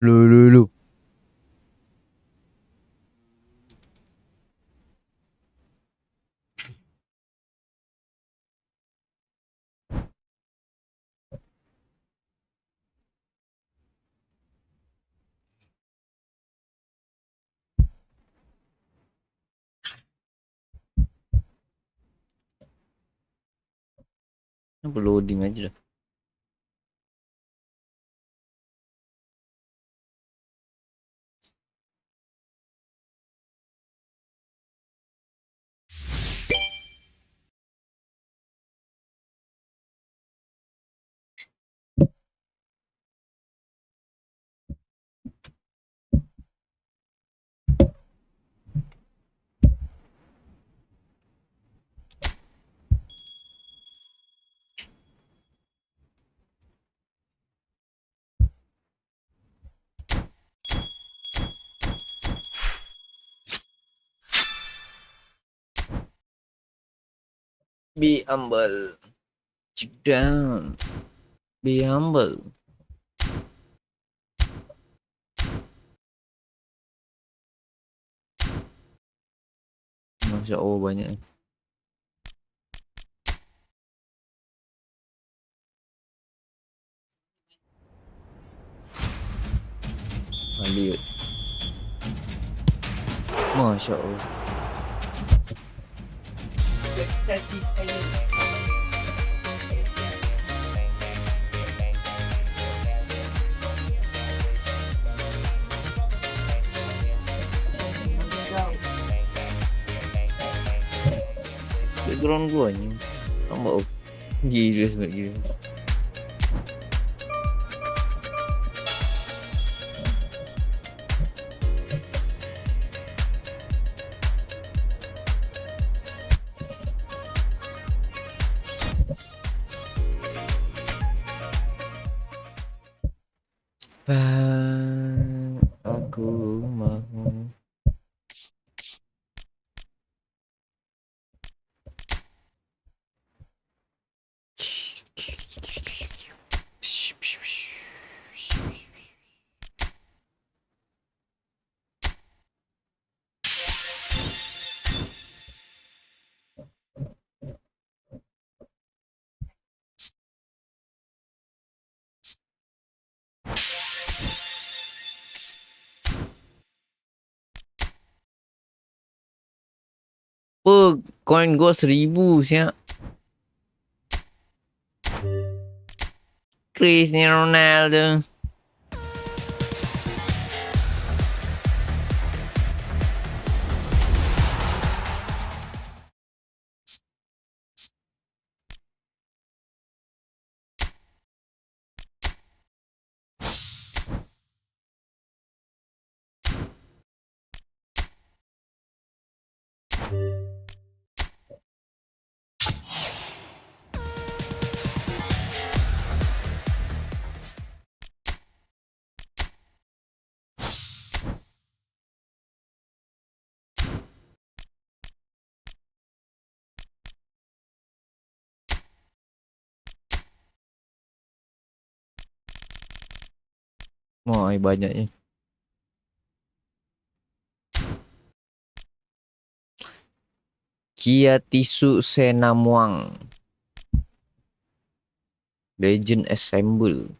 Lu. Kenapa loading aja dah. Be humble. Check down. Be humble. Masya Allah banyak. Lihat. Masya Allah. Background gua ni nampak gila sangat gila. Aku mahu. Apa coin gua 1000 siap. Cristiano Ronaldo. Wah, banyaknya. Kia Tisu Senamuang. Legend Assemble.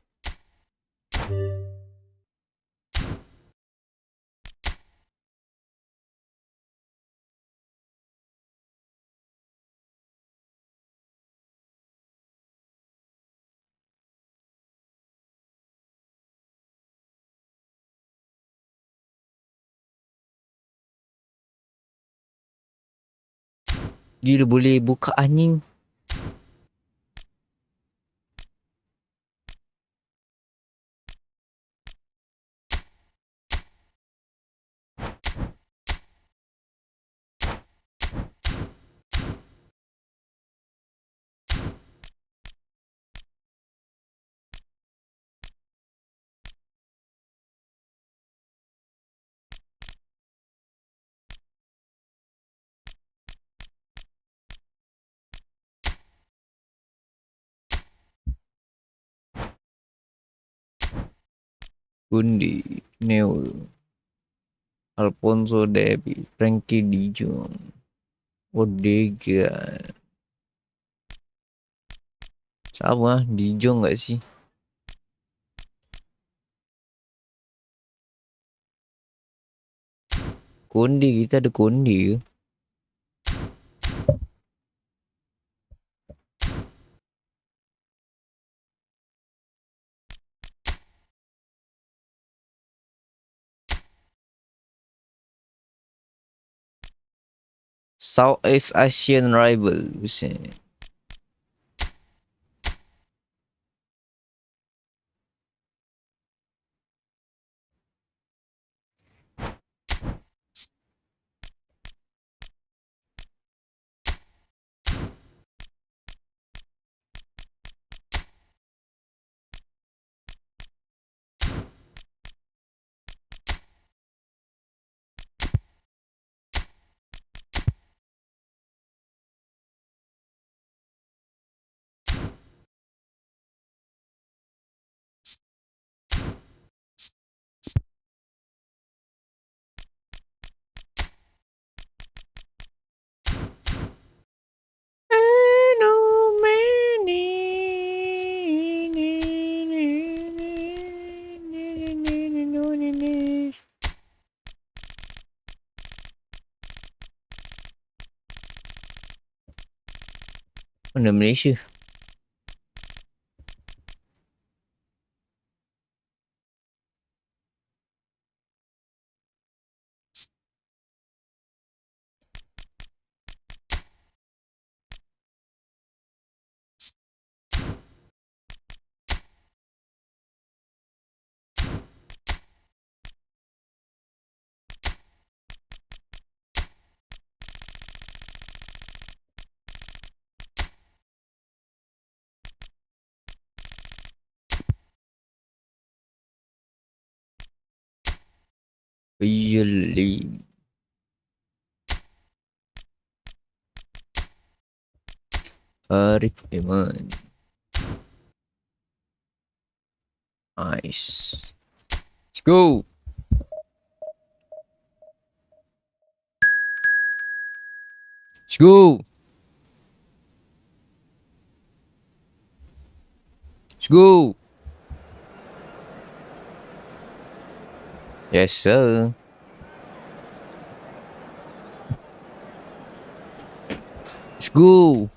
Gila boleh buka anjing. Kundi, Neil, Alfonso Davies, Frankie De Jong, Odegaard. Siapa? De Jong gak sih? Kundi, kita ada Kundi ke? Southeast Asian rival. Buset. Mana Malaysia? Really? Arif Iman. Nice. Let's go. Let's go. Let's go. Yes, sir. Let's go.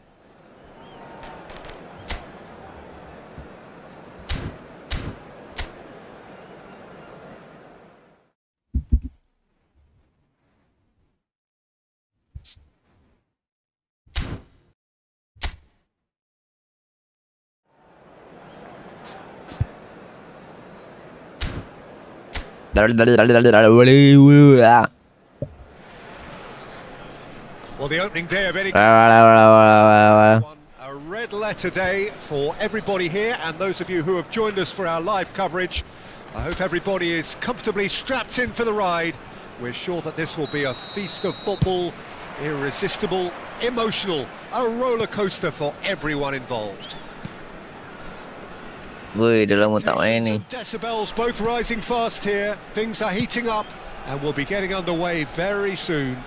Well, the opening day of any a red letter day for everybody here and those of you who have joined us for our live coverage. I hope everybody is comfortably strapped in for the ride. We're sure that this will be a feast of football, irresistible, emotional, a roller coaster for everyone involved. Woi, dah lama tak main ni. Decibels both rising fast here. Things are heating up and we'll be getting underway very soon.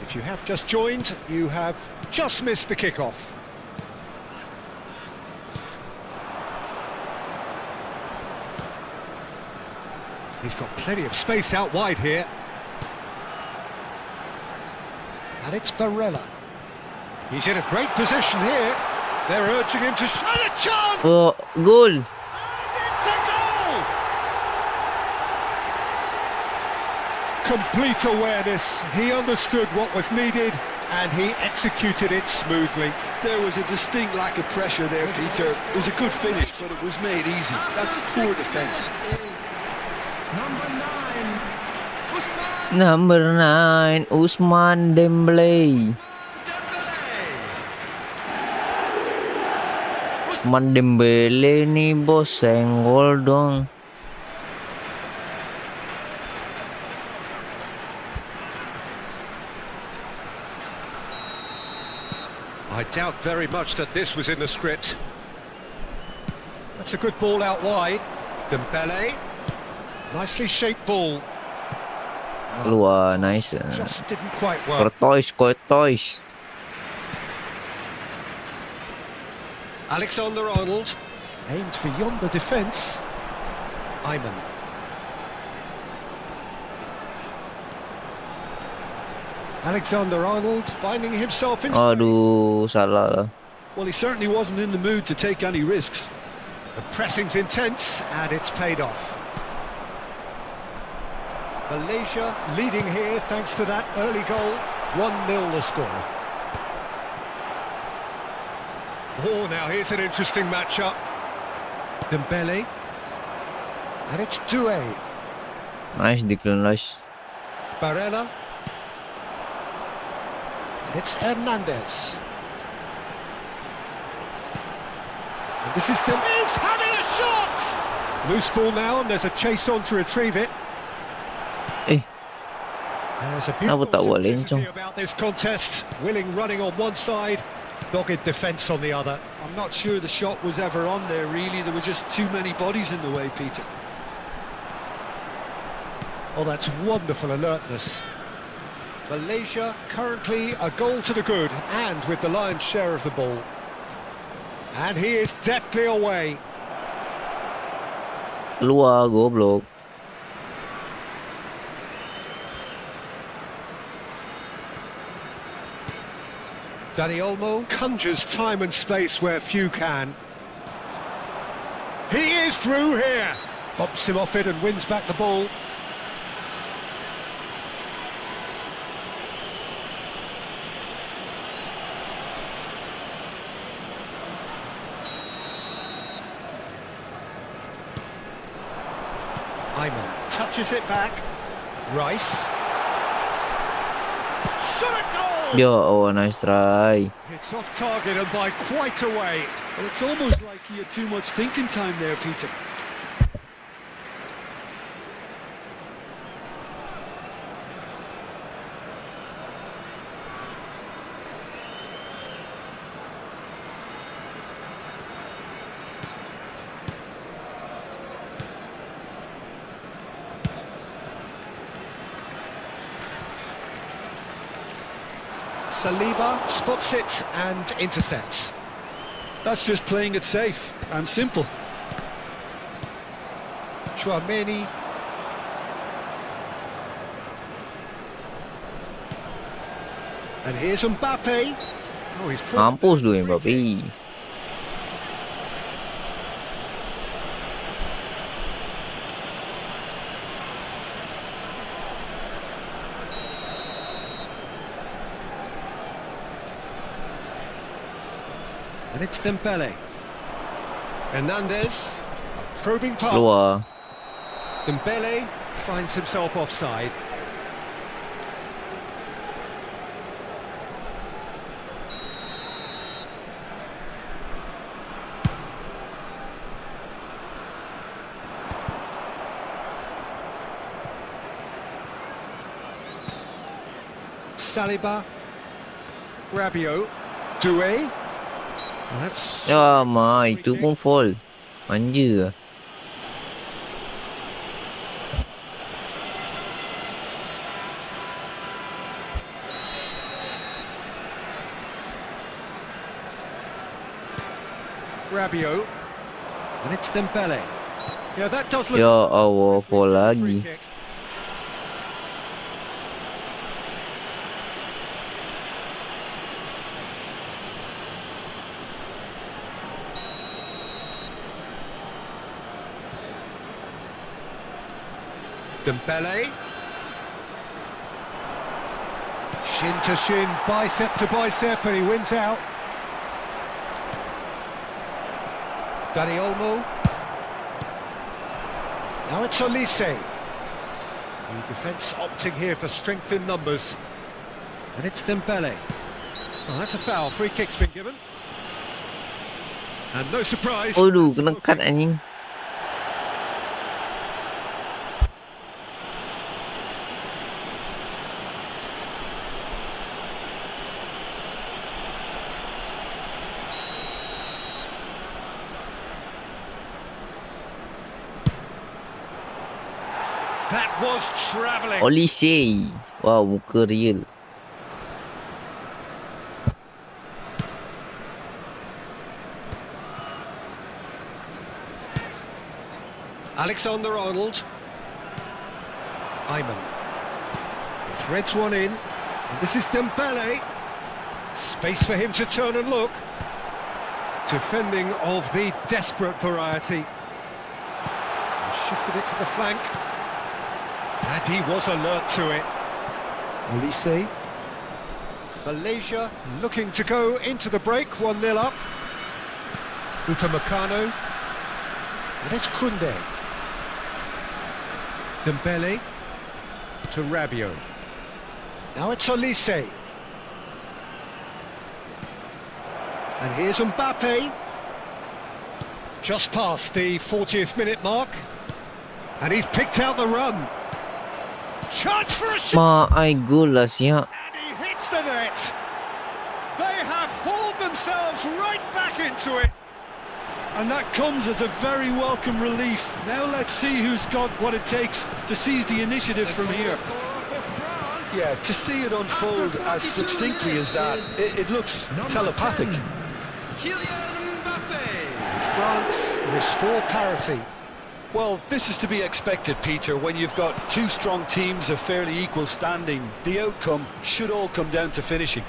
If you have just joined, you have just missed the kickoff. He's got plenty of space out wide here. And it's Barella. He's in a great position here. They're urging him to shot a chance! Oh, goal. And it's a goal! Complete awareness. He understood what was needed and he executed it smoothly. There was a distinct lack of pressure there, Peter. It was a good finish, but it was made easy. That's poor defence. Number 9, Usman Dembele. Usman Dembele ni bos senggol dong. I doubt very much that this was in the script. But That's a good ball out wide. Dembele. Nicely shaped ball. Keluar, nice. Just didn't quite work. Courtois. Alexander-Arnold aimed beyond the defence. Ayman. Alexander-Arnold finding himself in space. Aduh, salah lah. Well, he certainly wasn't in the mood to take any risks. The pressing's intense and it's paid off. Malaysia leading here thanks to that early goal. 1-0 the score. Oh, now here's an interesting matchup. Dembele. And it's Doué. Nice Declan Rice. Barella. And it's Hernandez. And this is Dembele having a shot! Loose ball now, and there's a chase on to retrieve it. Eh, There's a Kenapa tak beautiful buat lain, simplicity Chong? about this contest. Willing running on one side, dogged defence on the other. I'm not sure the shot was ever on there, really. There were just too many bodies in the way, Peter. Oh, that's wonderful alertness. Malaysia currently a goal to the good and with the lion's share of the ball. And he is deftly away. keluar goblok. Dani Olmo conjures time and space where few can. He is through here. Bumps him off it and wins back the ball. Ayman touches it back. Rice. Shot at goal! Yo, oh, nice try. It's off target and by quite a way. Well, it's almost like he had too much thinking time there, Peter. Saliba spots it and intercepts. That's just playing it safe and simple. Chouameni. And here's Mbappe. Oh, he's caught. Mampus tu Mbappe. And it's Dembele. Hernandez. A probing pass. Keluar. Dembele finds himself offside. Saliba. Rabiot. Doué. Well, that's Ya, mai, itu pun fall. Manja. Rabiot. And it's Dembele. Yeah, that does look. Ya Allah, fall Free lagi. kick. Dembele. Shin to shin, bicep to bicep, and he wins out. Dani Olmo. Now it's Olise. The defence opting here for strength in numbers. And it's Dembele. Oh, that's a foul. Free kick's been given. And no surprise. Aduh, kena cut anjing. That was travelling. Olise. Wow, muka real. Alexander-Arnold. Ayman. Threads one in. And this is Dembele. Space for him to turn and look. Defending of the desperate variety. Shifted it to the flank. And he was alert to it. Olise. Malaysia looking to go into the break, 1-0 up. Upamecano. And it's Koundé. Dembele to Rabiot. Now it's Olise. And here's Mbappe. Just past the 40th minute mark. And he's picked out the run. Chance for a shot! Ma, ai goal lah siap. And he hits the net. They have hauled themselves right back into it. And that comes as a very welcome relief. Now let's see who's got what it takes to seize the initiative from here. Yeah, to see it unfold as succinctly as that, it looks telepathic. France restore parity. Well, this is to be expected, Peter. When you've got two strong teams of fairly equal standing, the outcome should all come down to finishing.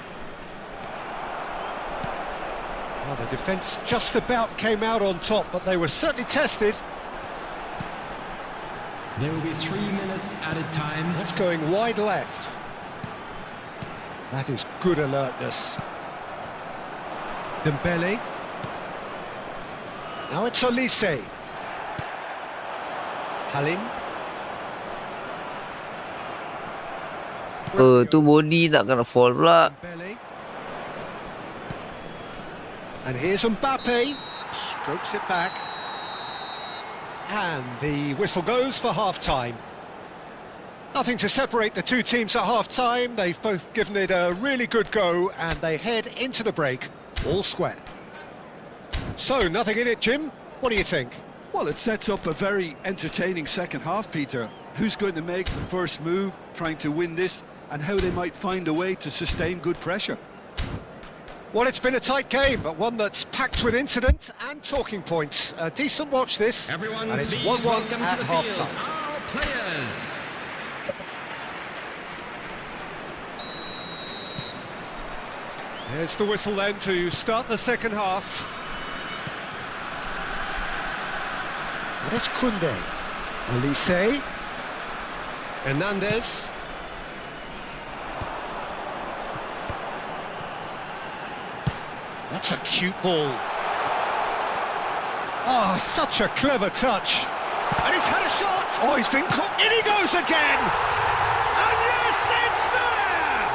Well, the defence just about came out on top, but they were certainly tested. There will be 3 minutes added time. That's going wide left. That is good alertness. Dembele. Now it's Olise. Halim. Tu body tak kena fall pula. Dembele. And here's Mbappe. Strokes it back. And the whistle goes for half-time. Nothing to separate the two teams at half-time. They've both given it a really good go, and they head into the break all square. So, nothing in it, Jim. What do you think? Well, it sets up a very entertaining second half, Peter. Who's going to make the first move, trying to win this, and how they might find a way to sustain good pressure. Well, it's been a tight game, but one that's packed with incident and talking points. A decent watch this, Everyone, and it's please 1-1 welcome at to the field half-time. our players. Here's the whistle then to start the second half. And it's Koundé. Olise. Hernandez. That's a cute ball. Oh, such a clever touch. And he's had a shot. Oh, he's been caught. In he goes again. And yes, it's there.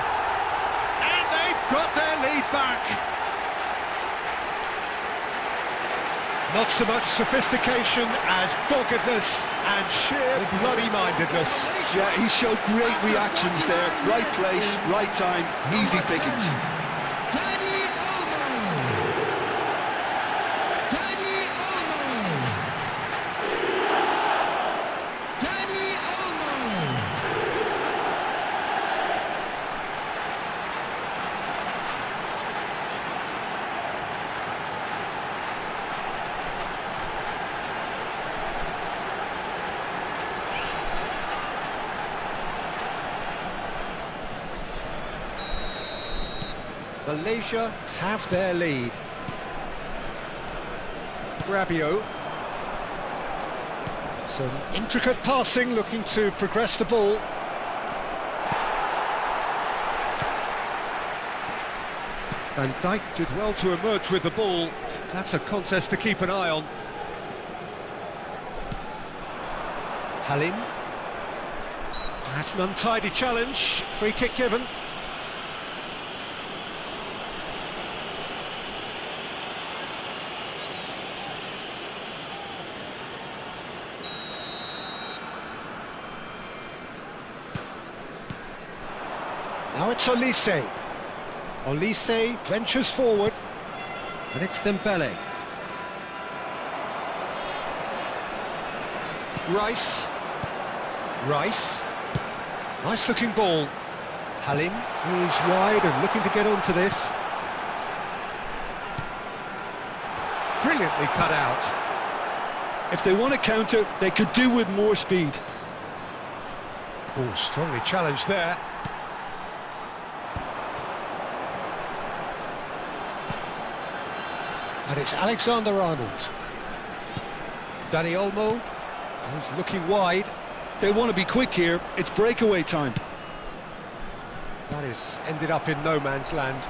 And they've got their lead back. Not so much sophistication as doggedness and sheer bloody-mindedness. Yeah, he showed great reactions there. Right place, right time, easy pickings. Malaysia have their lead. Rabiot. Some intricate passing, looking to progress the ball. Van Dijk did well to emerge with the ball. That's a contest to keep an eye on. Halim. That's an untidy challenge. Free kick given. Now it's Olise. Olise ventures forward, and it's Dembele. Rice. Rice. Nice looking ball. Halim is wide and looking to get onto this. Brilliantly cut out. If they want to counter, they could do with more speed. Oh, strongly challenged there. And it's Alexander-Arnold. Dani Olmo, who's looking wide. They want to be quick here. It's breakaway time. That is ended up in no man's land.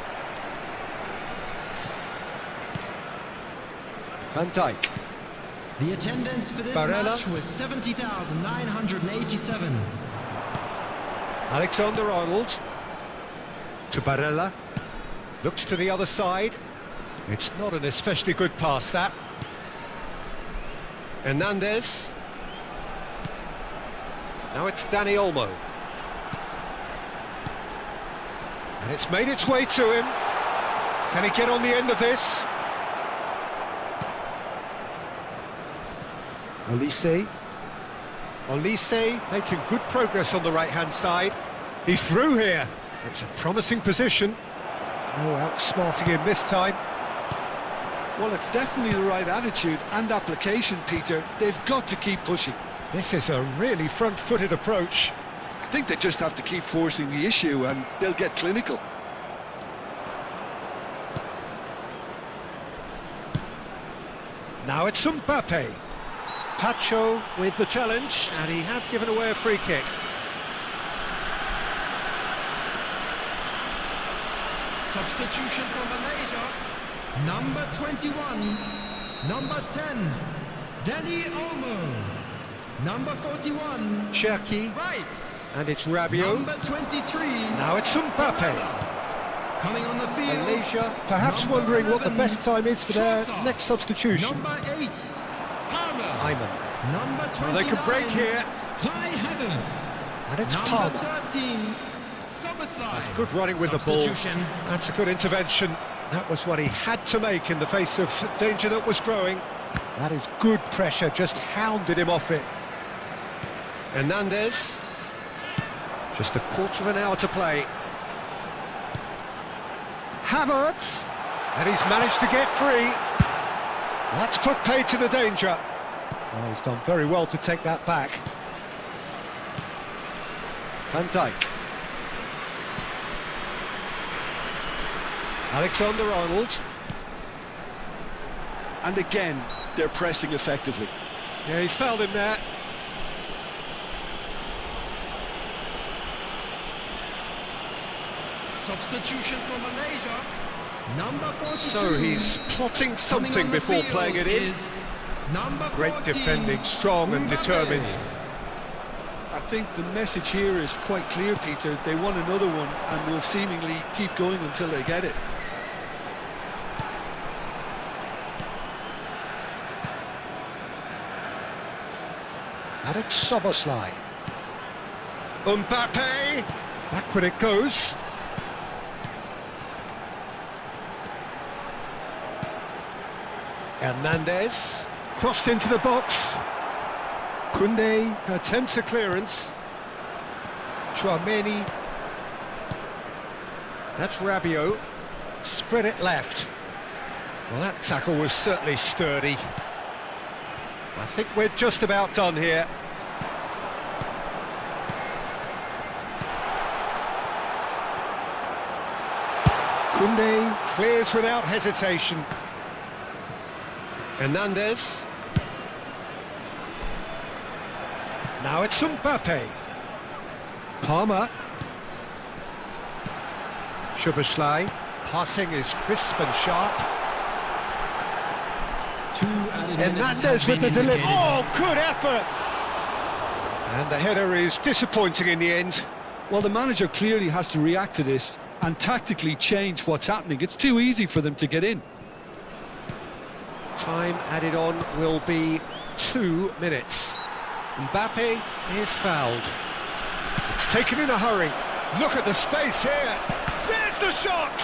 Van Dijk. The attendance for this Barella. match was 70,987. Alexander-Arnold. To Barella. Looks to the other side. It's not an especially good pass, that. Hernandez. Now it's Dani Olmo. And it's made its way to him. Can he get on the end of this? Olise. Olise making good progress on the right-hand side. He's through here. It's a promising position. No outsmarting him this time. Well, it's definitely the right attitude and application, Peter. They've got to keep pushing. This is a really front-footed approach. I think they just have to keep forcing the issue and they'll get clinical. Now it's Mbappe. Tacho with the challenge, and he has given away a free kick. Substitution for Malaysia. Number 21. Number 10. Dani Olmo. Number 41. Cherki, Rice. and it's Rabiot. Number 23. Now it's Mbappe. Coming on the field. Malaysia perhaps Number wondering what the 11, best time is for their Shorter. next substitution. Number 8. Palmer. Ayman. Number 29. Well, they could break here, Kai Havertz. and it's Number Palmer. 13. Soboslai. That's good running with the ball. Substitution. That's a good intervention. That was what he had to make in the face of danger that was growing. That is good pressure, just hounded him off it. Hernandez. Just a quarter of an hour to play. Havertz. And he's managed to get free. That's put paid to the danger. Oh, he's done very well to take that back. Van Dijk. Alexander-Arnold. And again, they're pressing effectively. Yeah, he's fouled him there. Substitution for Malaysia. Number 42. So he's plotting something Coming on the before field playing it in. is Number Great 14, defending, strong and Mbappe. determined. I think the message here is quite clear, Peter. They want another one and will seemingly keep going until they get it. And it's Soboslai. Mbappe! Back when it goes. Hernandez. Crossed into the box. Koundé attempts a clearance. Chouameni. That's Rabiot. Spread it left. Well, that tackle was certainly sturdy. I think we're just about done here. Koundé clears without hesitation. Hernandez. Now it's Mbappe. Palmer. Szoboszlai. Passing is crisp and sharp. 2 added Hernandez minutes with the have been delivery. indicated. Oh, good effort! And the header is disappointing in the end. Well, the manager clearly has to react to this and tactically change what's happening. It's too easy for them to get in. Time added on will be 2 minutes. Mbappe is fouled. It's taken in a hurry. Look at the space here. There's the shot!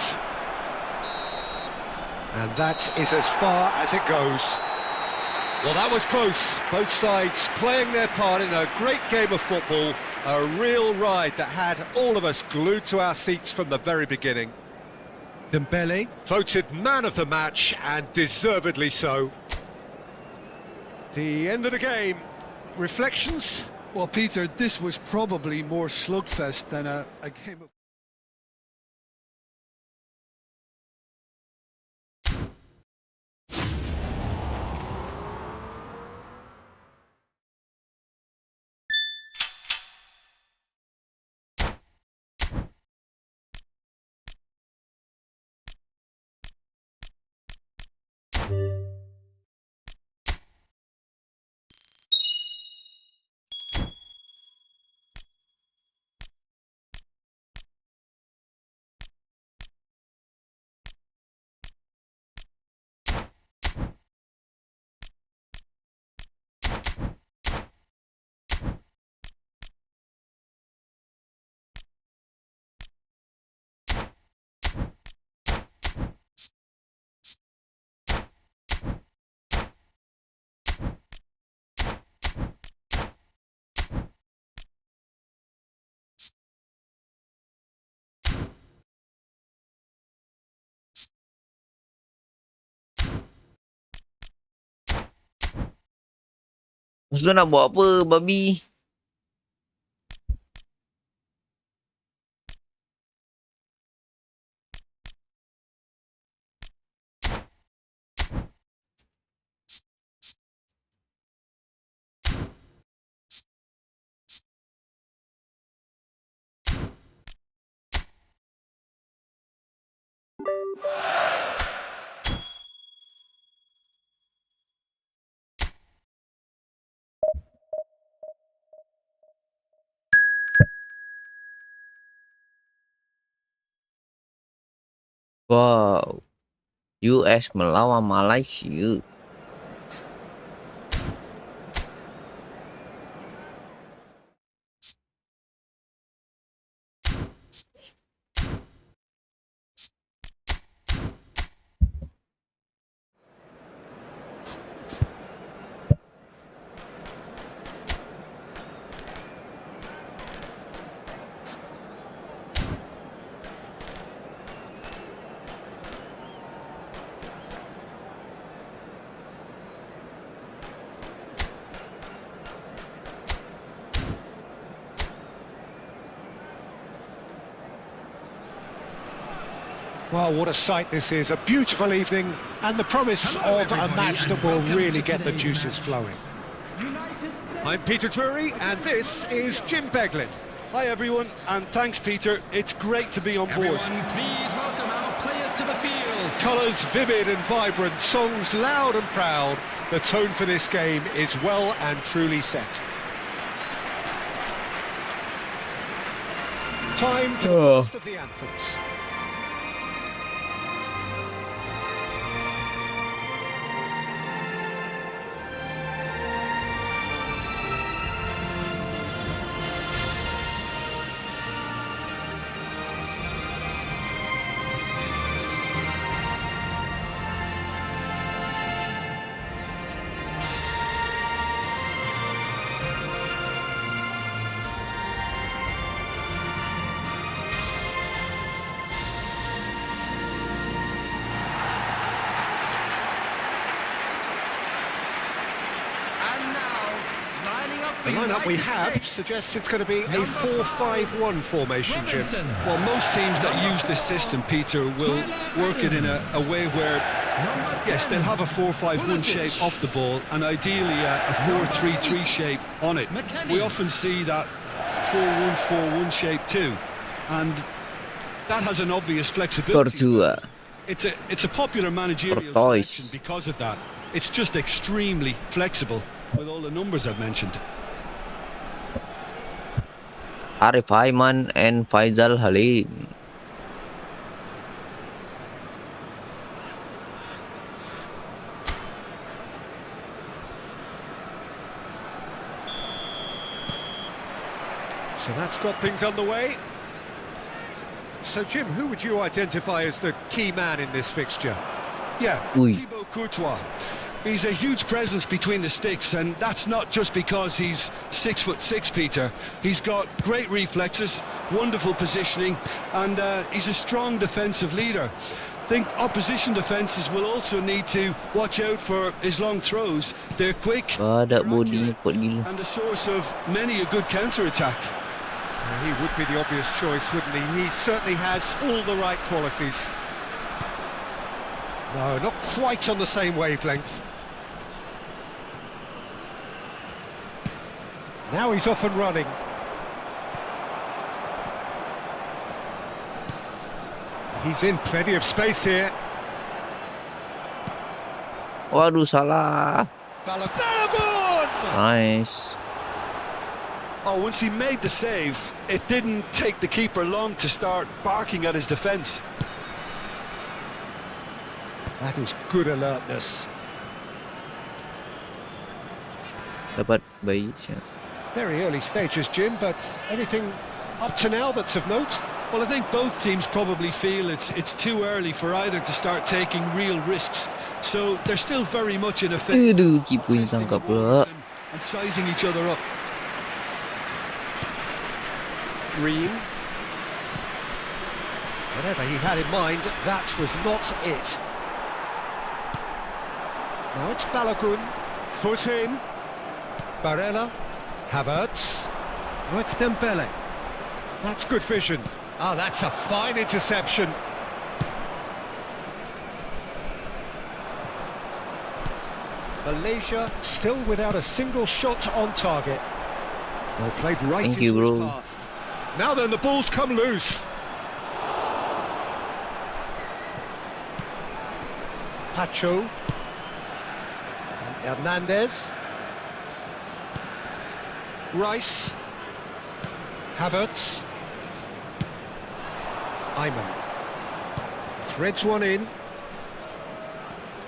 And that is as far as it goes. Well, that was close. Both sides playing their part in a great game of football. A real ride that had all of us glued to our seats from the very beginning. Dembele, voted man of the match, and deservedly so. The end of the game. Reflections? Well, Peter, this was probably more slugfest than a game of... Lepas tu nak buat apa, babi? Wow. US melawan Malaysia. Well, what a sight this is. A beautiful evening and the promise of a match that will really get the juices flowing. I'm Peter Drury and this is Jim Beglin. Hi, everyone, and thanks, Peter. It's great to be on board. Everyone, please welcome our players to the field. Colours vivid and vibrant, songs loud and proud. The tone for this game is well and truly set. Time for the first of the anthems. The lineup we have suggests it's going to be a 4-5-1 formation, Jim. Well, most teams that use this system, Peter, will work it in a way where, yes, they'll have a 4-5-1 shape off the ball and ideally a 4-3-3 shape on it. We often see that 4-1-4-1 shape too, and that has an obvious flexibility. It's a popular managerial selection because of that. It's just extremely flexible with all the numbers I've mentioned. Arif Haiman and Faisal Halim. So that's got things underway. So, Jim, who would you identify as the key man in this fixture? Yeah, Thibaut Courtois. He's a huge presence between the sticks, and that's not just because he's 6'6", Peter. He's got great reflexes, wonderful positioning, and he's a strong defensive leader. I think opposition defences will also need to watch out for his long throws. They're quick, Badak body kuat gila. and a source of many a good counter-attack. He would be the obvious choice, wouldn't he? He certainly has all the right qualities. No, not quite on the same wavelength. Now he's off and running. He's in plenty of space here. Waduh, salah. Balogun! Nice. Oh, once he made the save, it didn't take the keeper long to start barking at his defence. That is good alertness. Dapat baik siap. Very early stages, Jim, but anything up to now that's of note? Well, I think both teams probably feel it's too early for either to start taking real risks. So they're still very much in a phase Aduh, of keeper ni testing the tangkap waters pula. and sizing each other up. Ream. Whatever he had in mind, that was not it. Now it's Balogun. Foot in. Barella. Havertz. Oh, it's Dembele. That's good vision. Oh, that's a fine interception. Malaysia still without a single shot on target. Well played right Thank into you, his bro. path. Now then, the ball's come loose. Pacho. And Hernandez. Rice. Havertz. Ayman. Threads one in.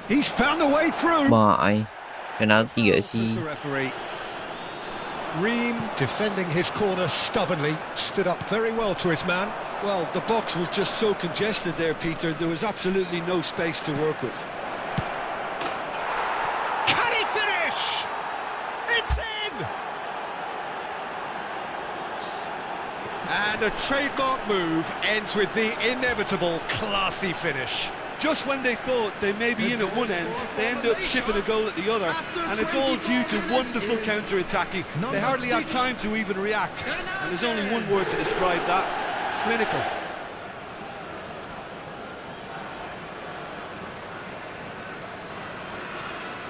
He's found a way through. Mak ai. Penalti kat Says si. the referee. Ream defending his corner stubbornly, stood up very well to his man. Well, the box was just so congested there, Peter. There was absolutely no space to work with. Can he finish? It's in! And a trademark move ends with the inevitable classy finish. Just when they thought they may be in at one end, they end up shipping a goal at the other, and it's all due to wonderful counter-attacking. They hardly had time to even react, and there's only one word to describe that: clinical.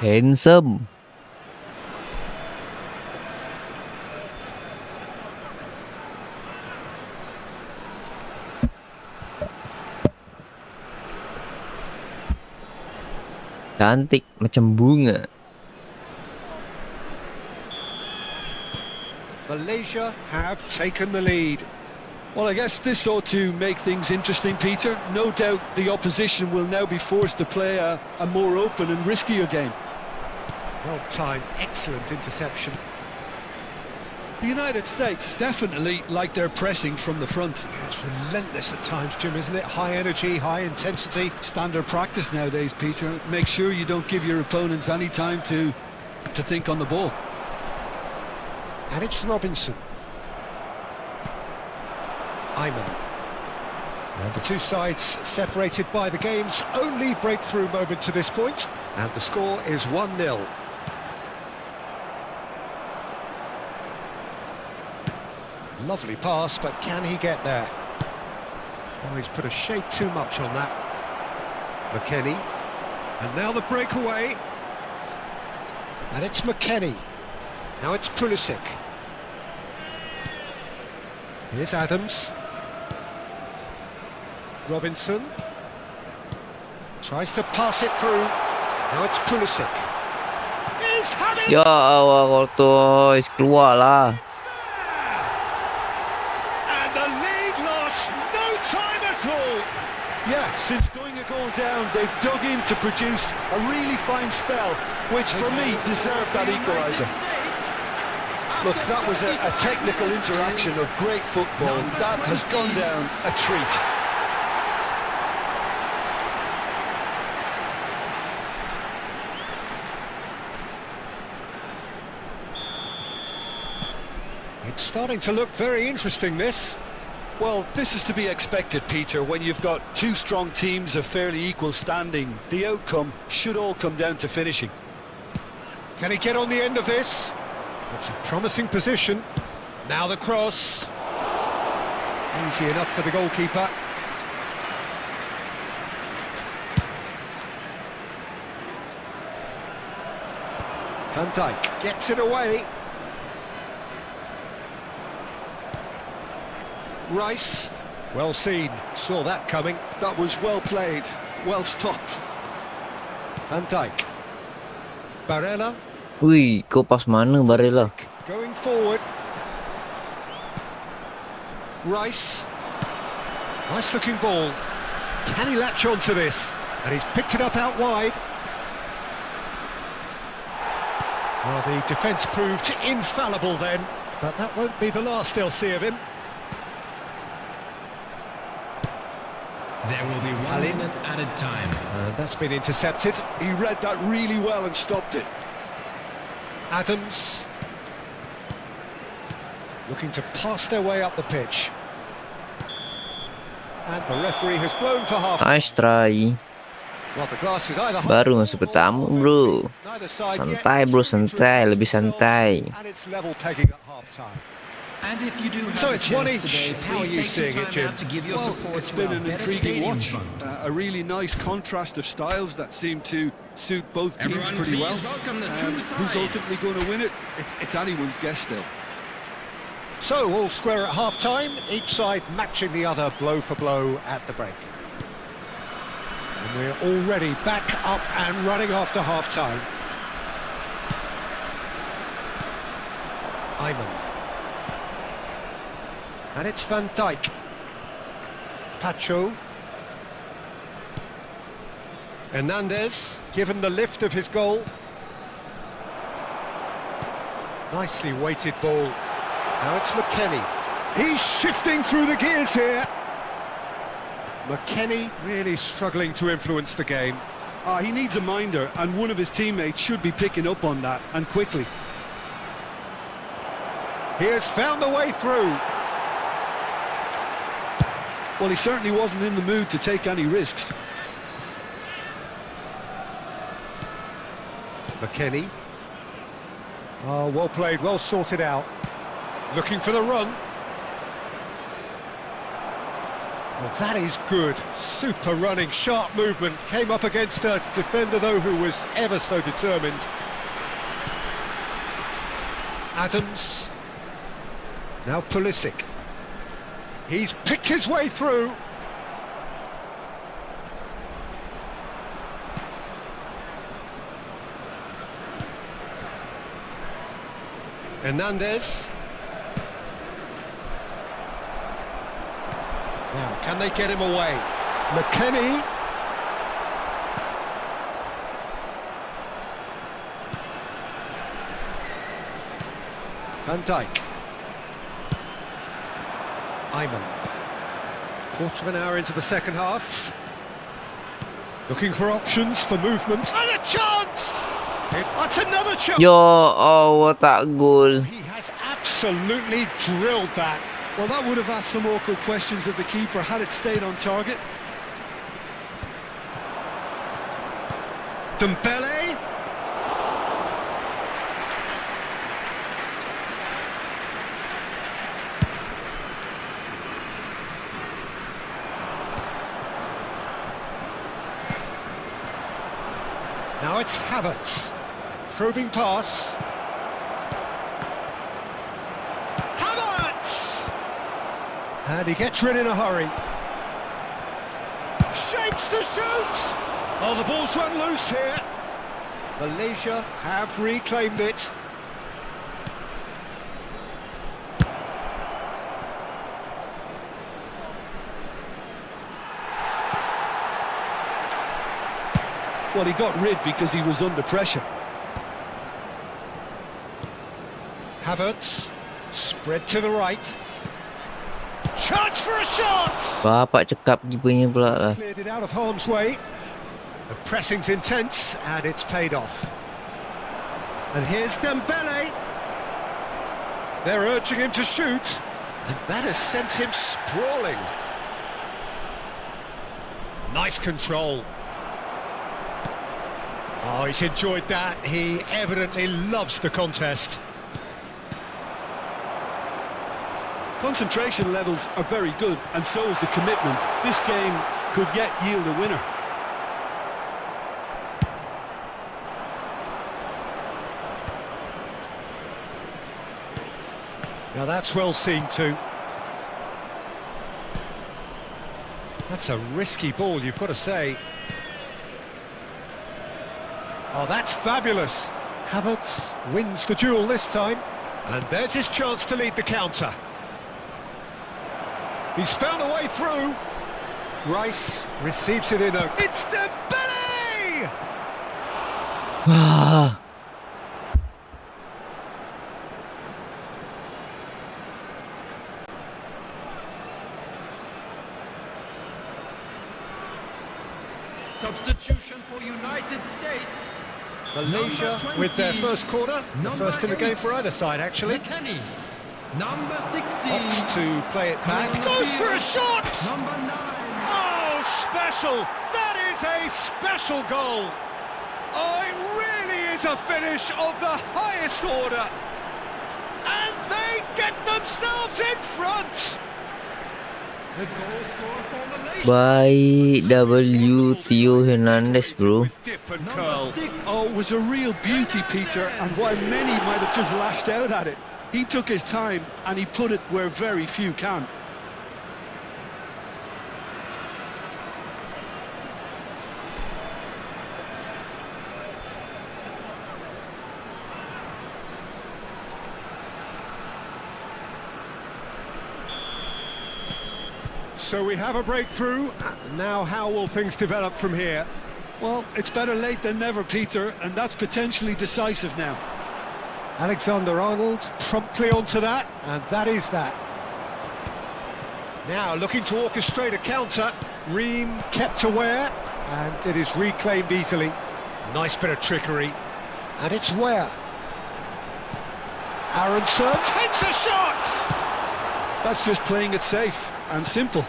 Handsome. Cantik macam bunga. Malaysia have taken the lead. Well, I guess this ought to make things interesting, Peter. No doubt the opposition will now be forced to play a more open and riskier game. Well timed, excellent interception. The United States definitely like their pressing from the front. It's relentless at times, Jim, isn't it? High energy, high intensity. Standard practice nowadays, Peter. Make sure you don't give your opponents any time to think on the ball. And it's Robinson. Ayman. And the two sides separated by the game's only breakthrough moment to this point. And the score is 1-0. Lovely pass, but can he get there? Oh, he's put a shade too much on that. McKennie. And now the breakaway. And it's McKennie. Now it's Pulisic. Here's Adams. Robinson. Tries to pass it through. Now it's Pulisic. He's had it! Ya Allah, Kortois, keluar lah. And the lead lost no time at all. Yeah, since going a goal down, they've dug in to produce a really fine spell, which for me deserved that equaliser. Look, that was a technical interaction of great football. That has gone down a treat. It's starting to look very interesting, this. Well, this is to be expected, Peter. When you've got two strong teams of fairly equal standing, the outcome should all come down to finishing. Can he get on the end of this? It's a promising position. Now the cross. Easy enough for the goalkeeper. Van Dijk gets it away. Rice. Well seen. Saw that coming. That was well played, well stopped. Van Dijk. Barella. Wih, kau pas mana Barella? Going forward. Rice. Nice looking ball. Can he latch on to this? And he's picked it up out wide. Well, the defence proved infallible then, but that won't be the last they'll see of him. There will be 1 minute added time. That's been intercepted. He read that really well and stopped it. Adams. Looking to pass their way up the pitch. And the referee has blown for half. Nice try. Well, the glass is either half Baru masuk pertama, bro. Neither side Santai, yet bro, seems to santai, have lebih santai. And it's level pegging at half time. And if you do have So a it's chance one each. today, How are please you take some seeing it, time Jim? out to give your Well, support it's to been our an better intriguing stadium watch. fund. A really nice contrast of styles that seem to suit both teams Everyone pretty well. please welcome the two Who's sides. ultimately going to win it? It's anyone's guess still. So all square at half time, each side matching the other blow for blow at the break. And we're already back up and running after half time. Ayman. And it's Van Dijk. Pacho. Hernandez, given the lift of his goal. Nicely weighted ball. Now it's McKennie. He's shifting through the gears here. McKennie really struggling to influence the game. He needs a minder, and one of his teammates should be picking up on that, and quickly. He has found the way through. Well, he certainly wasn't in the mood to take any risks. McKennie. Oh, well played, well sorted out. Looking for the run. Well, that is good. Super running, sharp movement. Came up against a defender, though, who was ever so determined. Adams. Now Pulisic. He's picked his way through. Hernandez. Now, can they get him away? McKennie. Van Dijk. Ayman. Quarter of an hour into the second half. Looking for options, for movement. And a chance! That's another chance! Yo, oh, tak gol. He has absolutely drilled that. Well, that would have asked some awkward questions of the keeper had it stayed on target. Dembele. Now it's Havertz. Probing pass. Havertz! And he gets rid in a hurry. Shapes to shoot! Oh, the ball's run loose here. Malaysia have reclaimed it. Well, he got rid because he was under pressure. Havertz, spread to the right. Chance for a shot! Bapak cekap kipernya pula lah. Cleared it out of harm's way. The pressing's intense and it's paid off. And here's Dembele. They're urging him to shoot. And that has sent him sprawling. Nice control. Oh, he's enjoyed that. He evidently loves the contest. Concentration levels are very good, and so is the commitment. This game could yet yield a winner. Now that's well seen too. That's a risky ball, you've got to say. Oh, that's fabulous. Havertz wins the duel this time. And there's his chance to lead the counter. He's found a way through. Rice receives it in a... It's the belly! Substitution for United States. Malaysia with their first corner. The first in the game for either side, actually. McKennie. Number 16. Opts to play it back. Goes for a shot! Number 9. Oh, special! That is a special goal! Oh, it really is a finish of the highest order! And they get themselves in front! The goal scored for Malaysia. By W. Theo Hernandez, bro. With dip and curl. Number 6. Oh, it was a real beauty, Peter, and while many might have just lashed out at it, he took his time and he put it where very few can. So we have a breakthrough. Now how will things develop from here? Well, it's better late than never, Peter, and that's potentially decisive now. Alexander-Arnold promptly onto that, and that is that. Now looking to orchestrate a counter. Ream kept aware, and it is reclaimed easily. Nice bit of trickery. And it's where? Aronson hits a shot! That's just playing it safe and simple.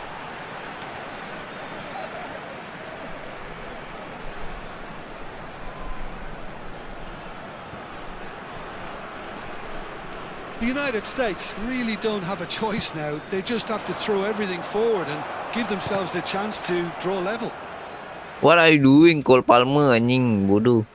The United States really don't have a choice now. They just have to throw everything forward and give themselves a chance to draw level. What are you doing, Cole Palmer, anjing bodoh?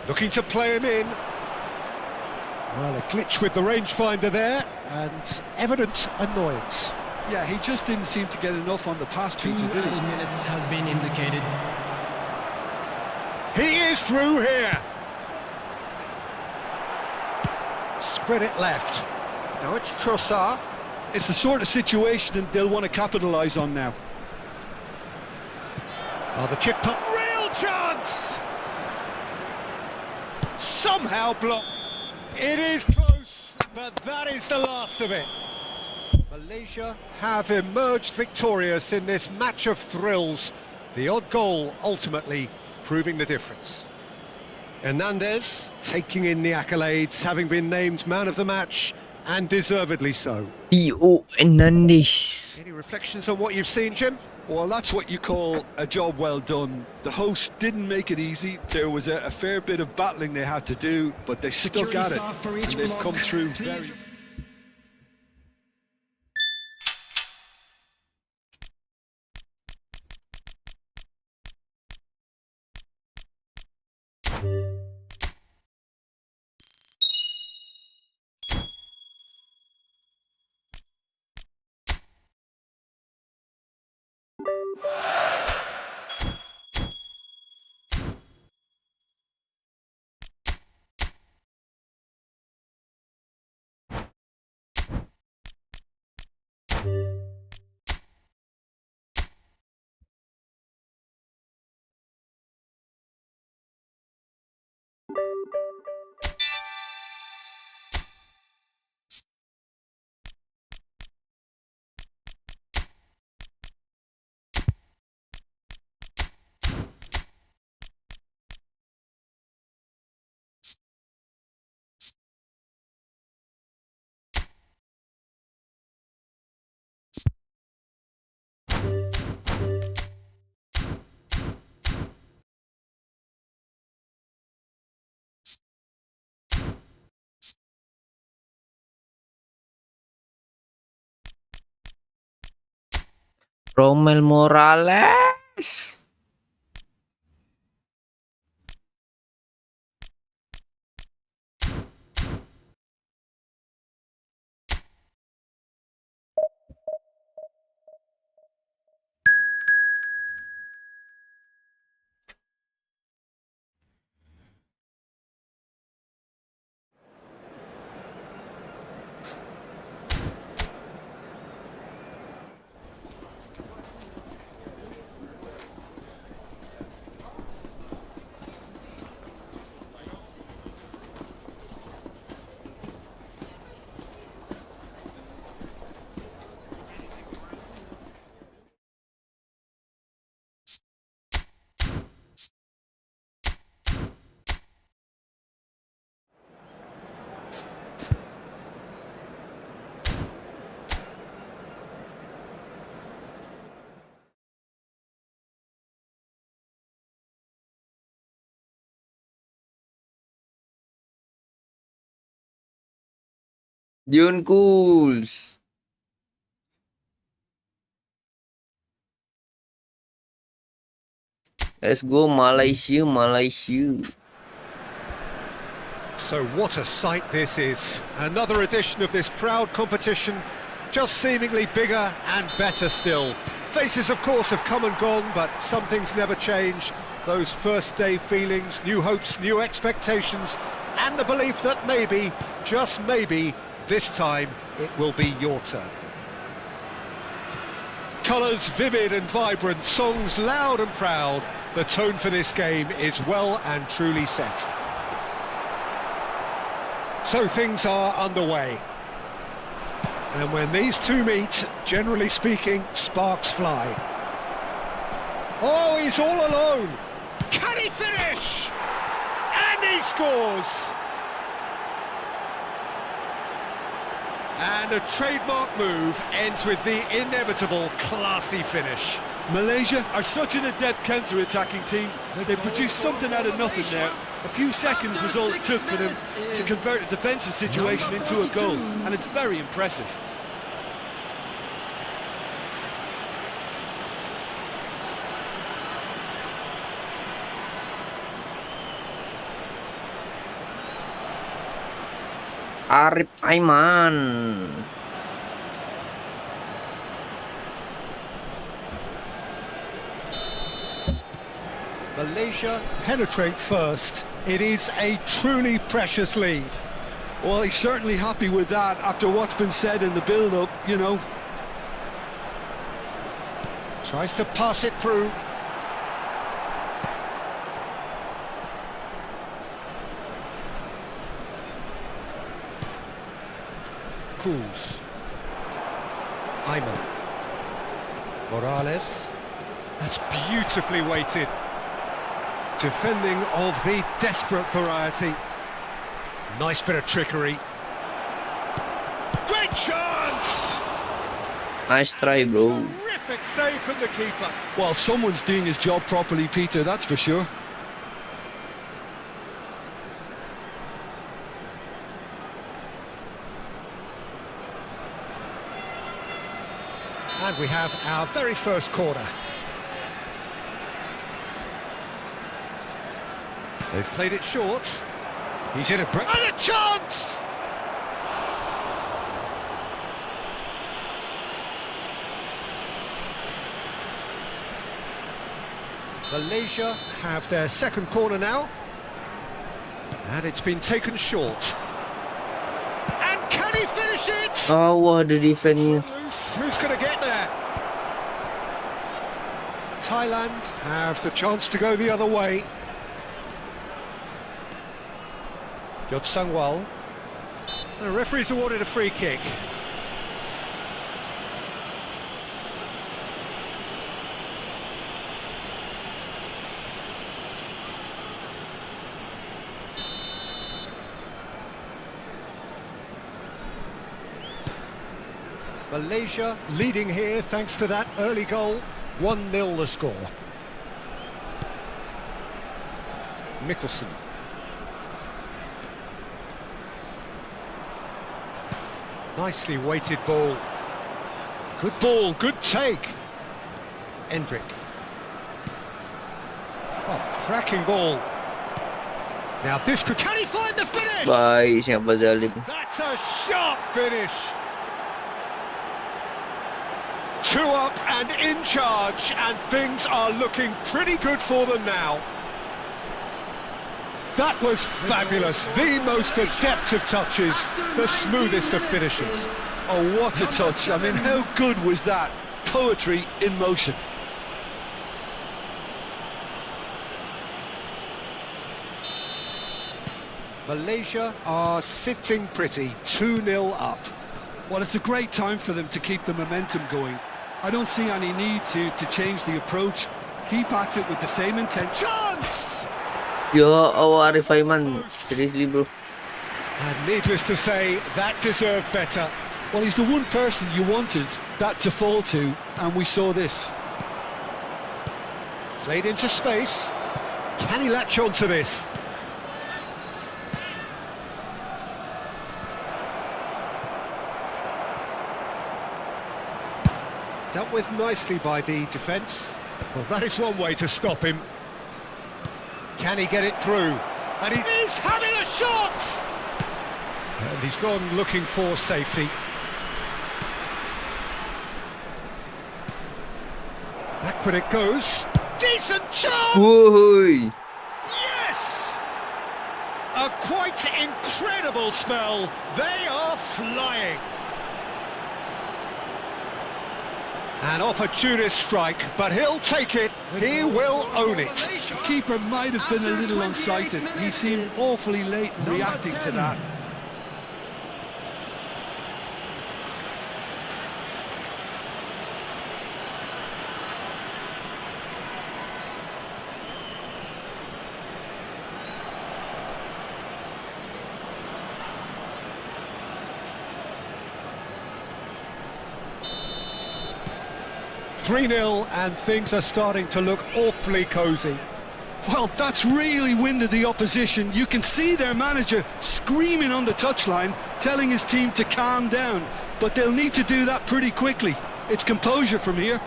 Looking to play him in. Well, a glitch with the rangefinder there, and evident annoyance. Yeah, he just didn't seem to get enough on the pass, 2 Peter, did he? minutes has been indicated. He is through here. Spread it left. Now it's Trossard. It's the sort of situation that they'll want to capitalise on now. Oh, the chip pump. Real chance! Somehow blocked. It is close, but that is the last of it. Malaysia have emerged victorious in this match of thrills. The odd goal ultimately proving the difference. Hernandez taking in the accolades, having been named man of the match, and deservedly so. Theo Hernandez. Any reflections on what you've seen, Jim? Well, that's what you call a job well done. The hosts didn't make it easy. There was a fair bit of battling they had to do, but they stuck Security at it, staff for each and they've block. come through Please very... Romel Morales. Jun Kuls. Let's go Malaysia, Malaysia. So what a sight this is. Another edition of this proud competition, just seemingly bigger and better still. Faces, of course, have come and gone, but some things never change. Those first day feelings, new hopes, new expectations, and the belief that maybe, just maybe, this time it will be your turn. Colours vivid and vibrant, songs loud and proud. The tone for this game is well and truly set. So things are underway. And when these two meet, generally speaking, sparks fly. Oh, he's all alone. Can he finish? And he scores! And a trademark move ends with the inevitable classy finish. Malaysia are such an adept counter-attacking team. They produced something out of nothing there. A few seconds was all it took for them to convert a defensive situation into a goal, and it's very impressive. Arif Aiman. Malaysia penetrate first. It is a truly precious lead. Well, he's certainly happy with that after what's been said in the build-up, you know. Tries to pass it through. Cools. Ayman. Morales. That's beautifully weighted. Defending of the desperate variety. Nice bit of trickery. Great chance! Nice try, bro. Terrific save from the keeper. Well, someone's doing his job properly, Peter, that's for sure. And we have our very first corner. They've played it short. He's in a great... And a chance! Malaysia have their second corner now. And it's been taken short. And can he finish it? Oh, what the defense? Who's going to get there? Thailand have the chance to go the other way. Yod Sangwal. The referee's awarded a free kick. Malaysia leading here thanks to that early goal. 1-0 the score. Mickelson. Nicely weighted ball. Good ball, good take. Endrick. Oh, cracking ball. Now this could... Can he find the finish? Baik, siapa zalim. That's a sharp finish. 2 up and in charge, and things are looking pretty good for them now. That was fabulous. The most adept of touches, the smoothest of finishes. Oh, what a touch. I mean, how good was that? Poetry in motion. Malaysia are sitting pretty, 2-0 up. Well, it's a great time for them to keep the momentum going. I don't see any need to change the approach. Keep at it with the same intent. Chance! Ya Allah, Arif Aiman. Seriously, bro. And needless to say, that deserved better. Well, he's the one person you wanted that to fall to, and we saw this. Played into space. Can he latch on to this? Dealt with nicely by the defence. Well, that is one way to stop him. Can he get it through? And he's having a shot! And he's gone looking for safety. Backward it goes. Decent chance! Woi. Yes! A quite incredible spell. They are flying. An opportunist strike, but he'll take it. He will own it. The keeper might have been a little unsighted. He seemed awfully late in reacting to that. Three-0, and things are starting to look awfully cosy. Well, that's really winded the opposition. You can see their manager screaming on the touchline, telling his team to calm down. But they'll need to do that pretty quickly. It's composure from here.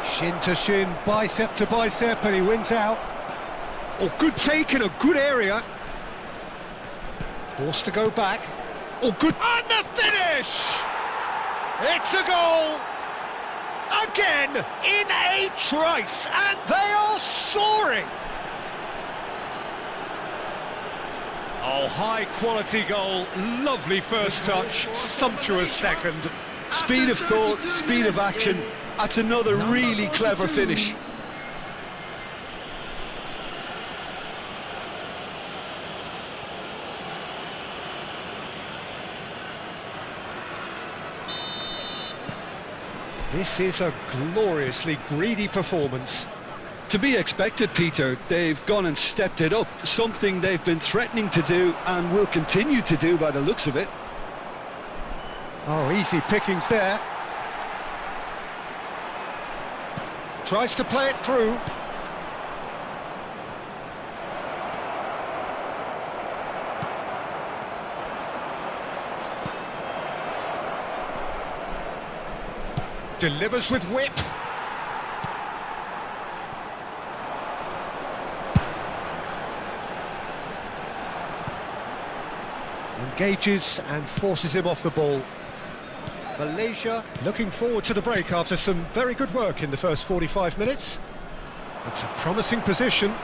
Shin to shin, bicep to bicep, and he wins out. Oh, good take in a good area. Forced to go back. Oh, good. And the finish! It's a goal! Again, in a trice, and they are soaring! Oh, high-quality goal, lovely first touch, sumptuous second. Speed of thought, speed of action. That's another really clever finish. This is a gloriously greedy performance. To be expected, Peter. They've gone and stepped it up, something they've been threatening to do and will continue to do by the looks of it. Oh, easy pickings there. Tries to play it through. Delivers with whip. Engages and forces him off the ball. Malaysia looking forward to the break after some very good work in the first 45 minutes. It's a promising position.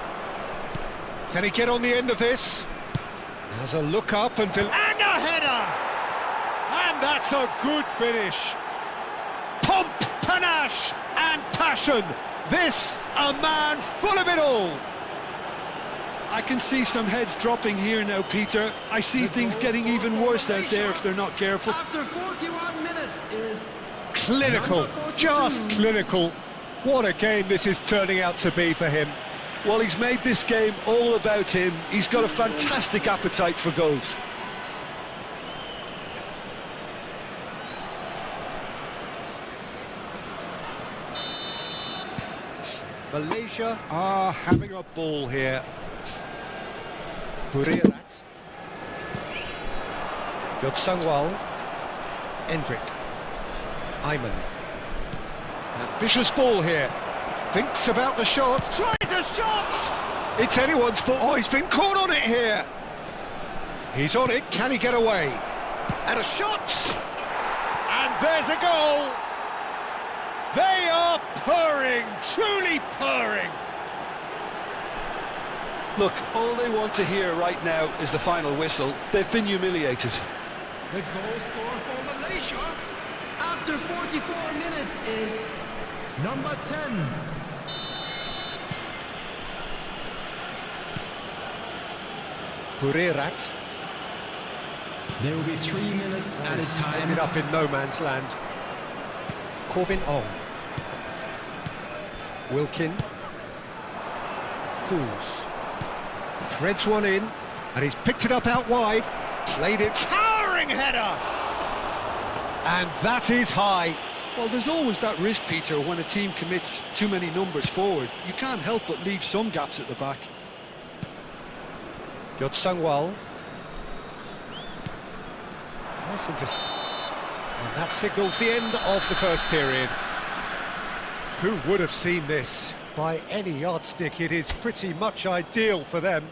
Can he get on the end of this? Has a look up and a header! And that's a good finish. Pomp, panache and passion. This, a man full of it all. I can see some heads dropping here now, Peter. I see things getting even worse out there if they're not careful. After 41 minutes is Clinical, just clinical. What a game this is turning out to be for him. Well, he's made this game all about him. He's got a fantastic appetite for goals. Malaysia are having a ball here. Kurirat. Yodsangwal. Endrick. Ayman. Ambitious ball here. Thinks about the shot. Tries a shot! It's anyone's ball. Oh, he's been caught on it here. He's on it. Can he get away? And a shot! And there's a goal! They are purring, truly purring. Look, all they want to hear right now is the final whistle. They've been humiliated. The goal scorer for Malaysia after 44 minutes is number 10. Burirat. There will be 3 minutes at a time. Ended up in no man's land. Corbin Ong. Wilkin. Cools. Threads one in, and he's picked it up out wide. Played it. Towering header! And that is high. Well, there's always that risk, Peter, when a team commits too many numbers forward. You can't help but leave some gaps at the back. Jod Sangwal. Nice and that signals the end of the first period. Who would have seen this? By any yardstick, it is pretty much ideal for them.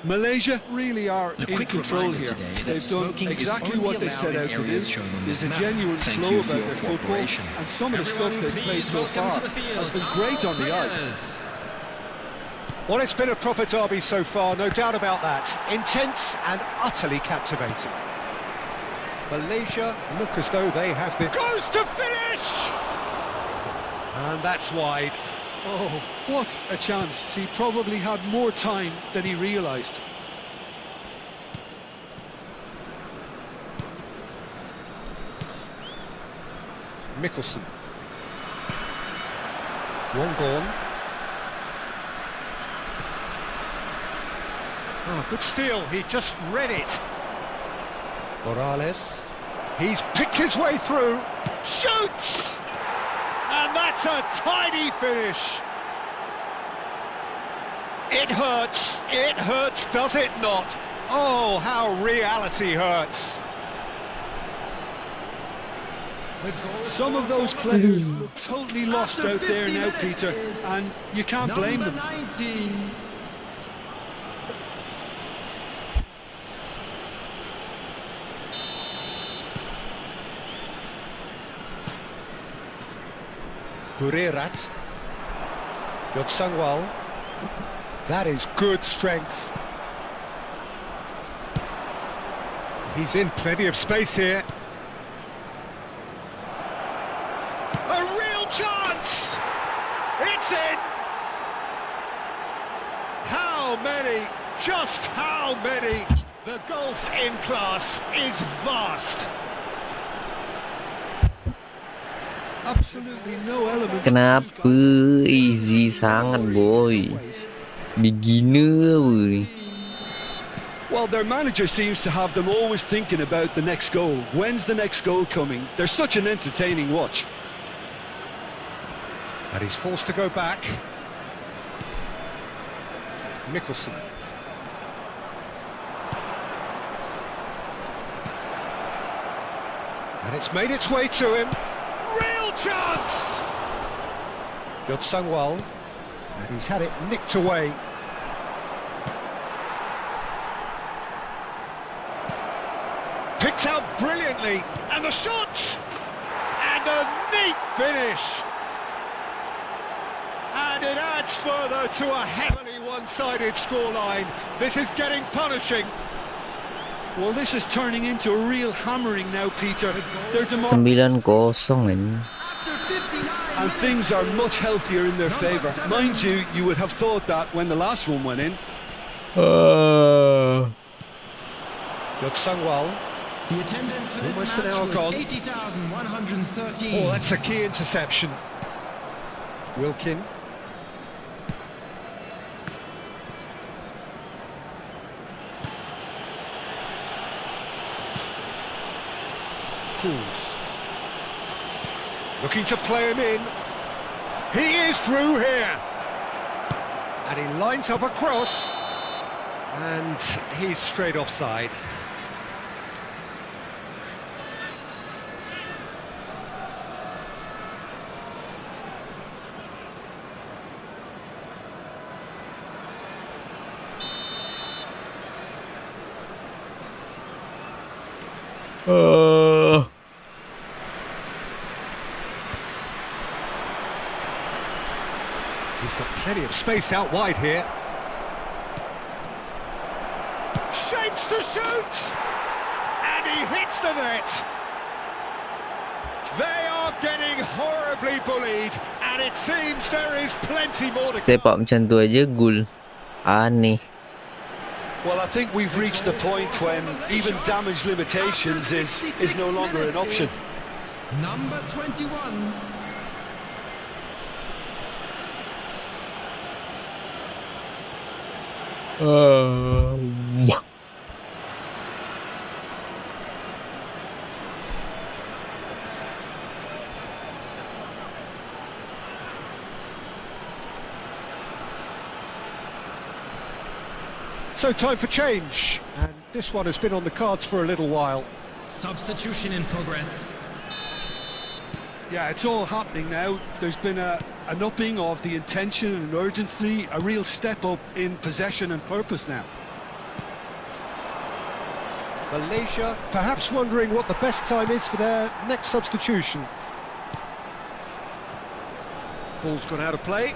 Malaysia really are in control here. They've done exactly what they set out to do. There's a genuine flow about their football, and some of the stuff they've played so far has been great on the eye. Well, it's been a proper derby so far, no doubt about that. Intense and utterly captivating. Malaysia look as though they have this. Goes to finish! And that's wide. Oh, what a chance. He probably had more time than he realised. Mickelson. One gone. Oh, good steal. He just read it. Morales. He's picked his way through. Shoots! And that's a tidy finish. It hurts, does it not? Oh, how reality hurts. Some of those players look totally lost out there now, Peter, and you can't blame them. 19. Burirat. Jod Sangwal. That is good strength. He's in plenty of space here. A real chance! It's in! How many? Just how many? The golf in class is vast. Absolutely no element. Kenapa easy sangat boy. Beginner boy. Well, their manager seems to have them always thinking about the next goal. When's the next goal coming? They're such an entertaining watch. And he's forced to go back. Mickelson. And it's made its way to him. Real chance! Jod Sangwal. And he's had it nicked away. Picked out brilliantly. And the shot! And a neat finish. And it adds further to a heavily one-sided scoreline. This is getting punishing. Well, this is turning into a real hammering now, Peter. They're 9-0 ini. and things are much healthier in their favour. Mind you, you would have thought that when the last one went in. Jod Sangwal. The attendance for this Almost an match hour was gone. 80,113. Oh, that's a key interception. Wilkin. Cools. Looking to play him in. He is through here. And he lines up a cross. And he's straight offside. He's got plenty of space out wide here. Shapes to shoot! And he hits the net! They are getting horribly bullied, and it seems there is plenty more to come. Sepak macam tu aja gol. Aneh. Well, I think we've reached the point when even damage limitations is no longer an option. Number 21. So time for change, and this one has been on the cards for a little while. Substitution in progress. Yeah, it's all happening now. There's been an upping of the intention and urgency, a real step up in possession and purpose now. Malaysia perhaps wondering what the best time is for their next substitution. Ball's gone out of play.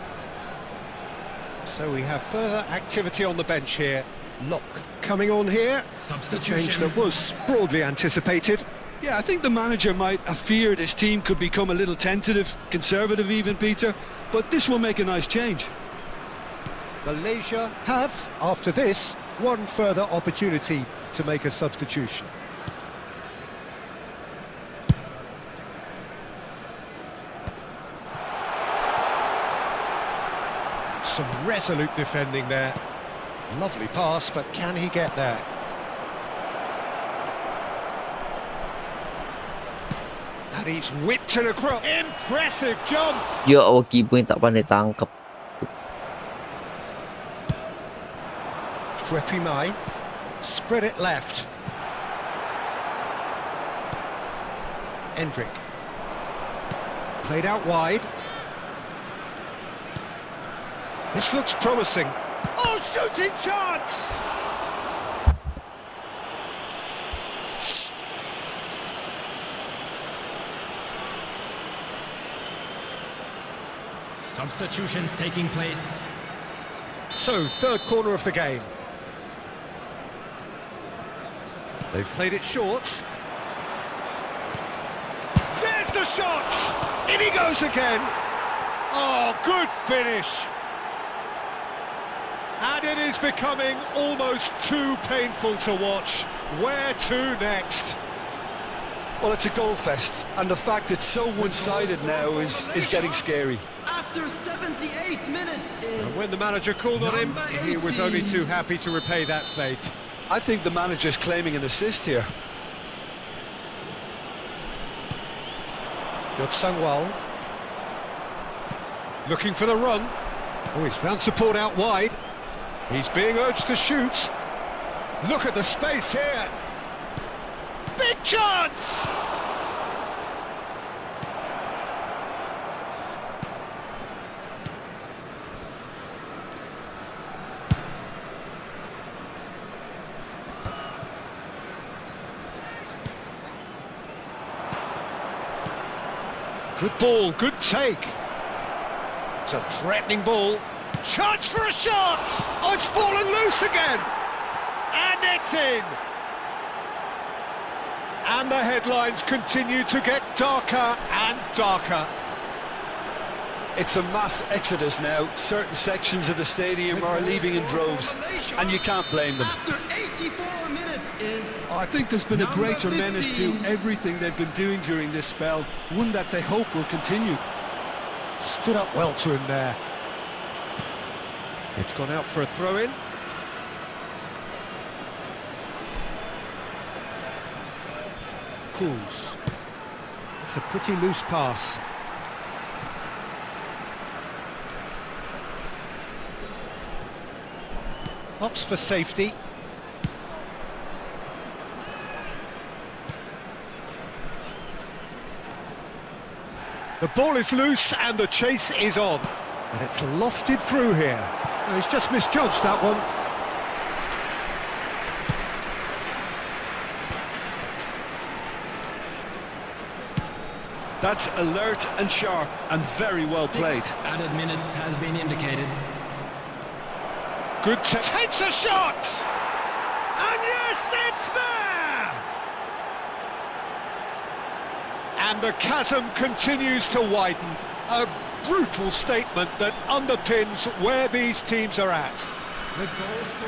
So we have further activity on the bench here. Lock coming on here. The change that was broadly anticipated. Yeah, I think the manager might have feared his team could become a little tentative, conservative even, Peter, but this will make a nice change. Malaysia have, after this, one further opportunity to make a substitution. Some resolute defending there. Lovely pass, but can he get there? And he's whipped it across. Impressive jump! Ya Allah, keeper yang tak pandai tangkap. Mai spread it left. Endrick. Played out wide. This looks promising. Oh, shooting chance! Substitutions taking place. So, third corner of the game. They've played it short. There's the shot! In he goes again! Oh, good finish! And it is becoming almost too painful to watch. Where to next? Well, it's a goal fest, and the fact it's so one-sided now is getting scary. After 78 minutes is... And when the manager called on him, he was only too happy to repay that faith. I think the manager's claiming an assist here. Good Sangwal. Looking for the run. Oh, he's found support out wide. He's being urged to shoot. Look at the space here. Big chance! Good ball, good take. It's a threatening ball. Chance for a shot! Oh, it's fallen loose again! And it's in! And the headlines continue to get darker and darker. It's a mass exodus now. Certain sections of the stadium are leaving in droves, and you can't blame them. After 84 minutes is... I think there's been a greater menace to everything they've been doing during this spell, one that they hope will continue. Stood up well to him there. It's gone out for a throw-in. Cools. It's a pretty loose pass. Opts for safety. The ball is loose and the chase is on. And it's lofted through here. No, he's just misjudged that one. That's alert and sharp and very well played. Added minutes has been indicated. Good takes a shot! And yes, it's there! And the chasm continues to widen. A brutal statement that underpins where these teams are at.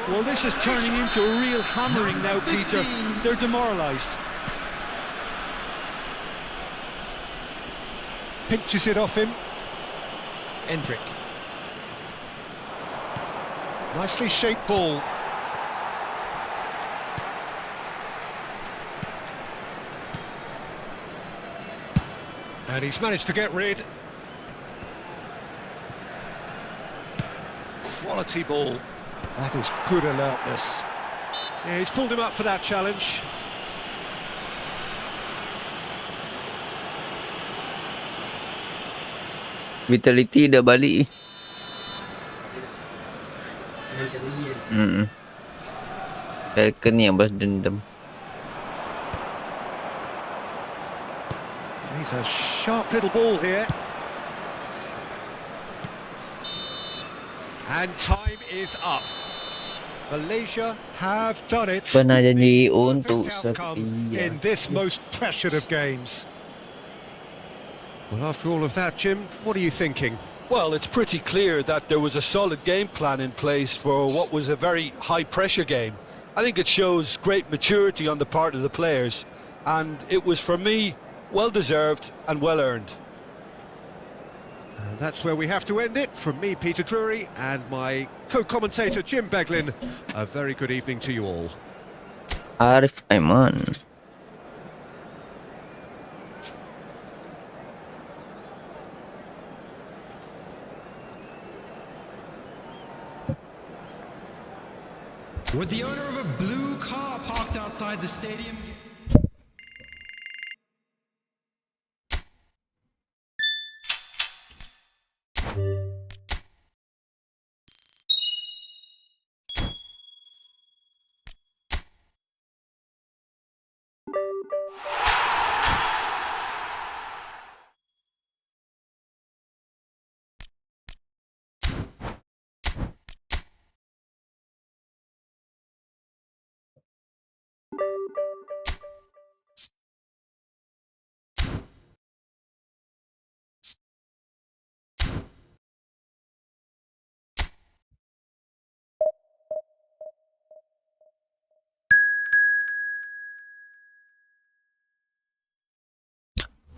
Well, this is turning into a real hammering now, Peter. They're demoralised. Pinches it off him. Endrick. Nicely shaped ball. And he's managed to get rid. Quality ball. That is good alertness. Yeah, he's pulled him up for that challenge. Vitality dah balik. Falcon ni yang balas dendam. He's a sharp little ball here. And time is up. Malaysia have done it. Pernah janji The untuk perfect outcome setia. in this most pressured of games. Well, after all of that, Jim, what are you thinking? Well, it's pretty clear that there was a solid game plan in place for what was a very high-pressure game. I think it shows great maturity on the part of the players, and it was, for me, well-deserved and well-earned. And that's where we have to end it. From me, Peter Drury, and my co-commentator, Jim Beglin, a very good evening to you all. Arif Aiman. With the owner of a blue car parked outside the stadium.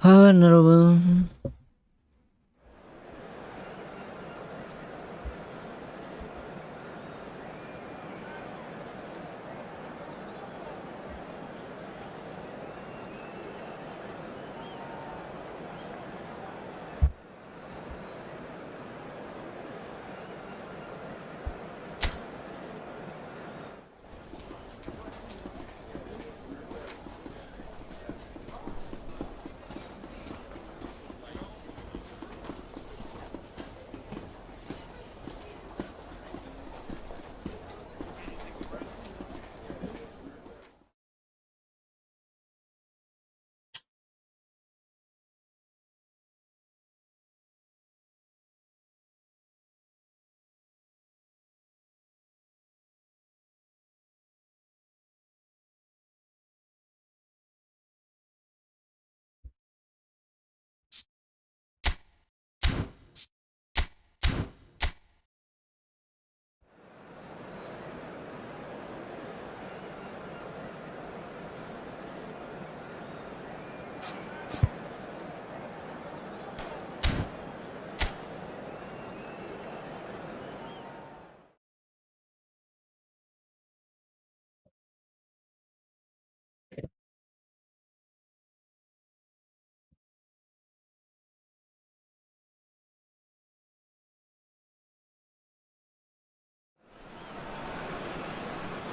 Honorable.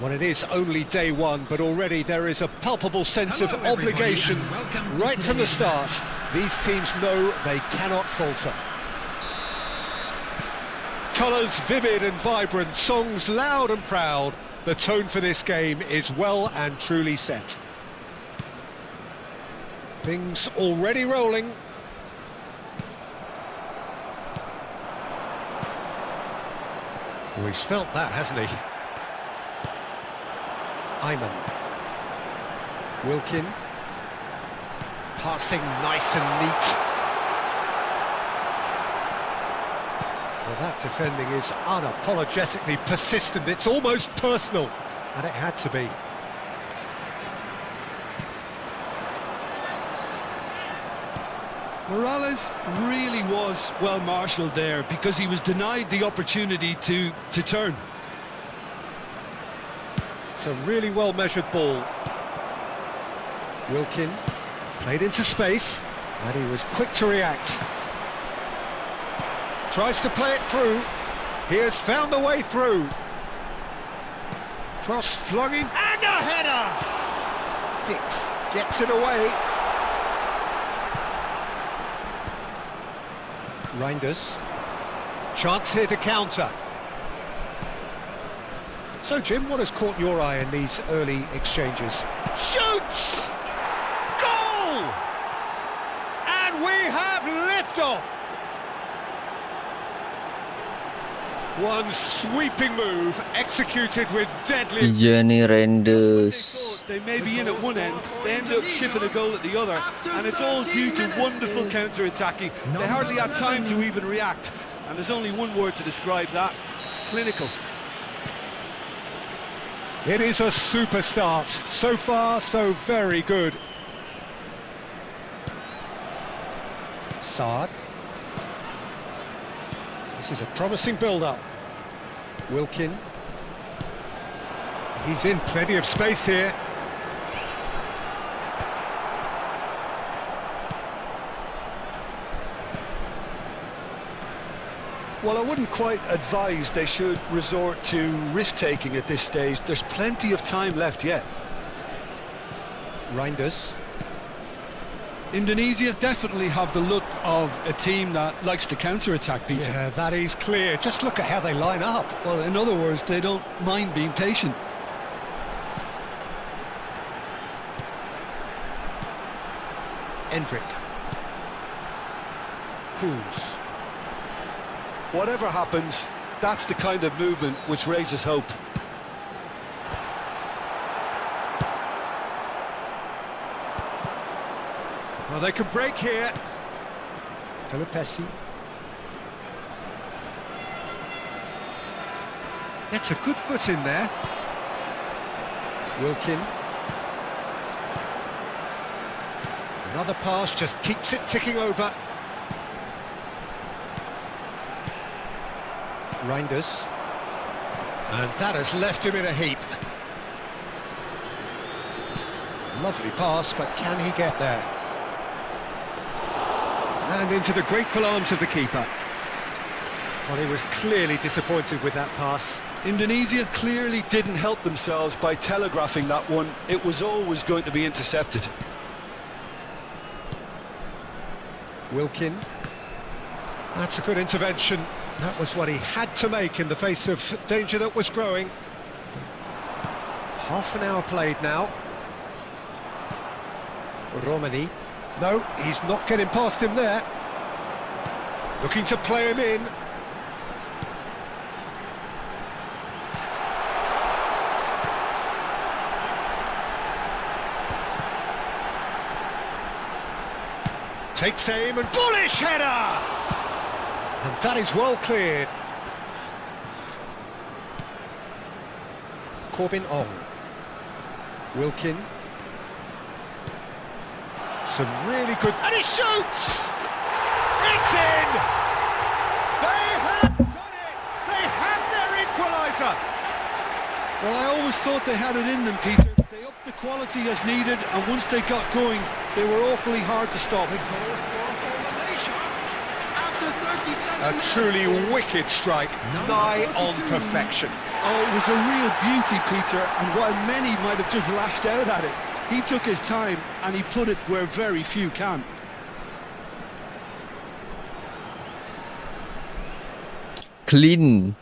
Well, it is only day one, but already there is a palpable sense Hello, of obligation everybody, and welcome right to from the the start. These teams know they cannot falter. Colours vivid and vibrant, songs loud and proud. The tone for this game is well and truly set. Things already rolling. Well, he's felt that, hasn't he? Ayman. Wilkin. Passing nice and neat. Well, that defending is unapologetically persistent. It's almost personal, and it had to be. Morales really was well marshalled there because he was denied the opportunity to turn. It's a really well-measured ball. Wilkin played into space, and he was quick to react. Tries to play it through. He has found the way through. Cross flung in, and a header! Dix gets it away. Reinders. Chance here to counter. So, Jim, what has caught your eye in these early exchanges? Shoots! Goal! And we have liftoff! One sweeping move, executed with deadly... Iya nih Just when they Renders. thought they may be in at one end, they end up shipping a goal at the other, and it's all due to wonderful counter-attacking. They hardly had time to even react, and there's only one word to describe that: clinical. It is a super start. So far, so very good. Saad. This is a promising build-up. Wilkin. He's in plenty of space here. Well, I wouldn't quite advise they should resort to risk-taking at this stage. There's plenty of time left yet. Reinders. Indonesia definitely have the look of a team that likes to counter-attack, Peter. Yeah, that is clear. Just look at how they line up. Well, in other words, they don't mind being patient. Endrick. Cools. Whatever happens, that's the kind of movement which raises hope. Well, they could break here. Pelopessi. That's a good foot in there. Wilkin. Another pass just keeps it ticking over. Reinders. And that has left him in a heap. Lovely pass, but can he get there? And into the grateful arms of the keeper. Well, he was clearly disappointed with that pass. Indonesia clearly didn't help themselves by telegraphing that one. It was always going to be intercepted. Wilkin. That's a good intervention. That was what he had to make in the face of danger that was growing. Half an hour played now. Romani. No, he's not getting past him there. Looking to play him in. Takes aim and bullish header! And that is well cleared. Corbin Ong. Wilkin. Some really good... And he shoots! It's in! They have done it! They have their equaliser! Well, I always thought they had it in them, Peter. They upped the quality as needed, and once they got going, they were awfully hard to stop. A truly wicked strike, nigh on perfection. Oh, it was a real beauty, Peter, and while many might have just lashed out at it, he took his time and he put it where very few can. Clean.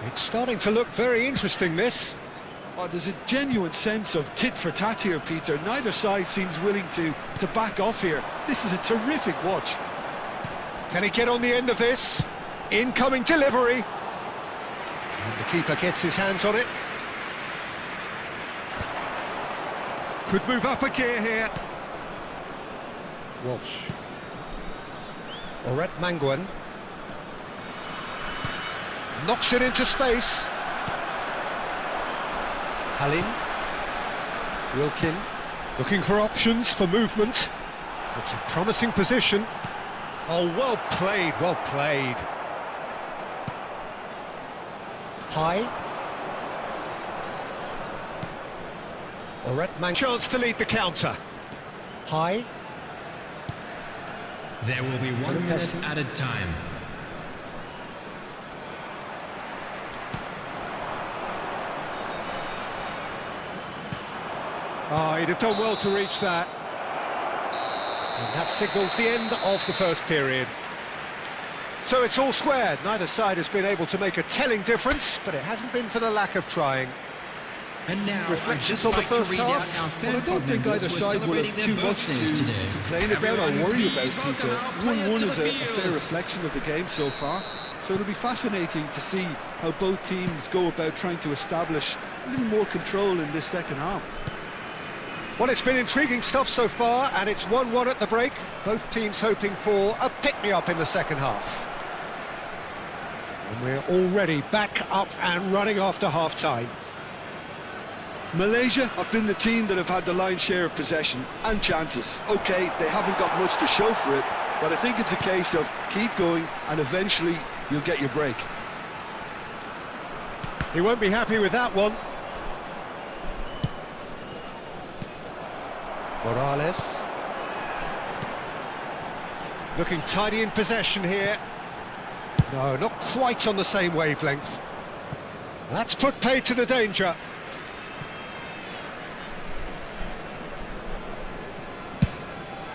It's starting to look very interesting, this. Oh, there's a genuine sense of tit for tat here, Peter. Neither side seems willing to back off here. This is a terrific watch. Can he get on the end of this? Incoming delivery. And the keeper gets his hands on it. Could move up a gear here. Walsh. Oret Mangwan. Knocks it into space. Halin. Wilkin. Looking for options for movement. It's a promising position. Oh, well played, well played. High. Oret Mangwan. Chance to lead the counter. High. There will be 1 minute added time. Oh, he'd have done well to reach that. And that signals the end of the first period. So it's all squared. Neither side has been able to make a telling difference, but it hasn't been for the lack of trying. And now, Reflections on the first half? Well, I don't think either side will have too much to complain about or worry about, Peter. 1-1 is a fair reflection of the game so far. So it'll be fascinating to see how both teams go about trying to establish a little more control in this second half. Well, it's been intriguing stuff so far, and it's 1-1 at the break. Both teams hoping for a pick-me-up in the second half. And we're already back up and running after half-time. Malaysia have been the team that have had the lion's share of possession and chances. OK, they haven't got much to show for it, but I think it's a case of keep going and eventually you'll get your break. He won't be happy with that one. Morales. Looking tidy in possession here. No, not quite on the same wavelength. That's put paid to the danger.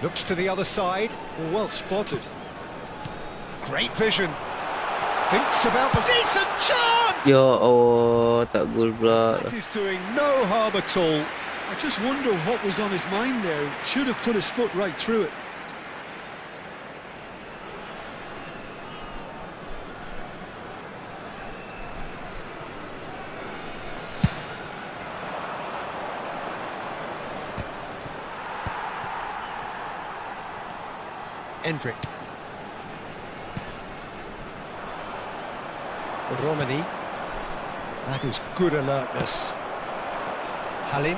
Looks to the other side. Well spotted. Great vision. Thinks about the decent chance! Ya Allah, tak gol pula. That is doing no harm at all. I just wonder what was on his mind there. Should have put his foot right through it. Endrick. Romani. That is good alertness. Halin.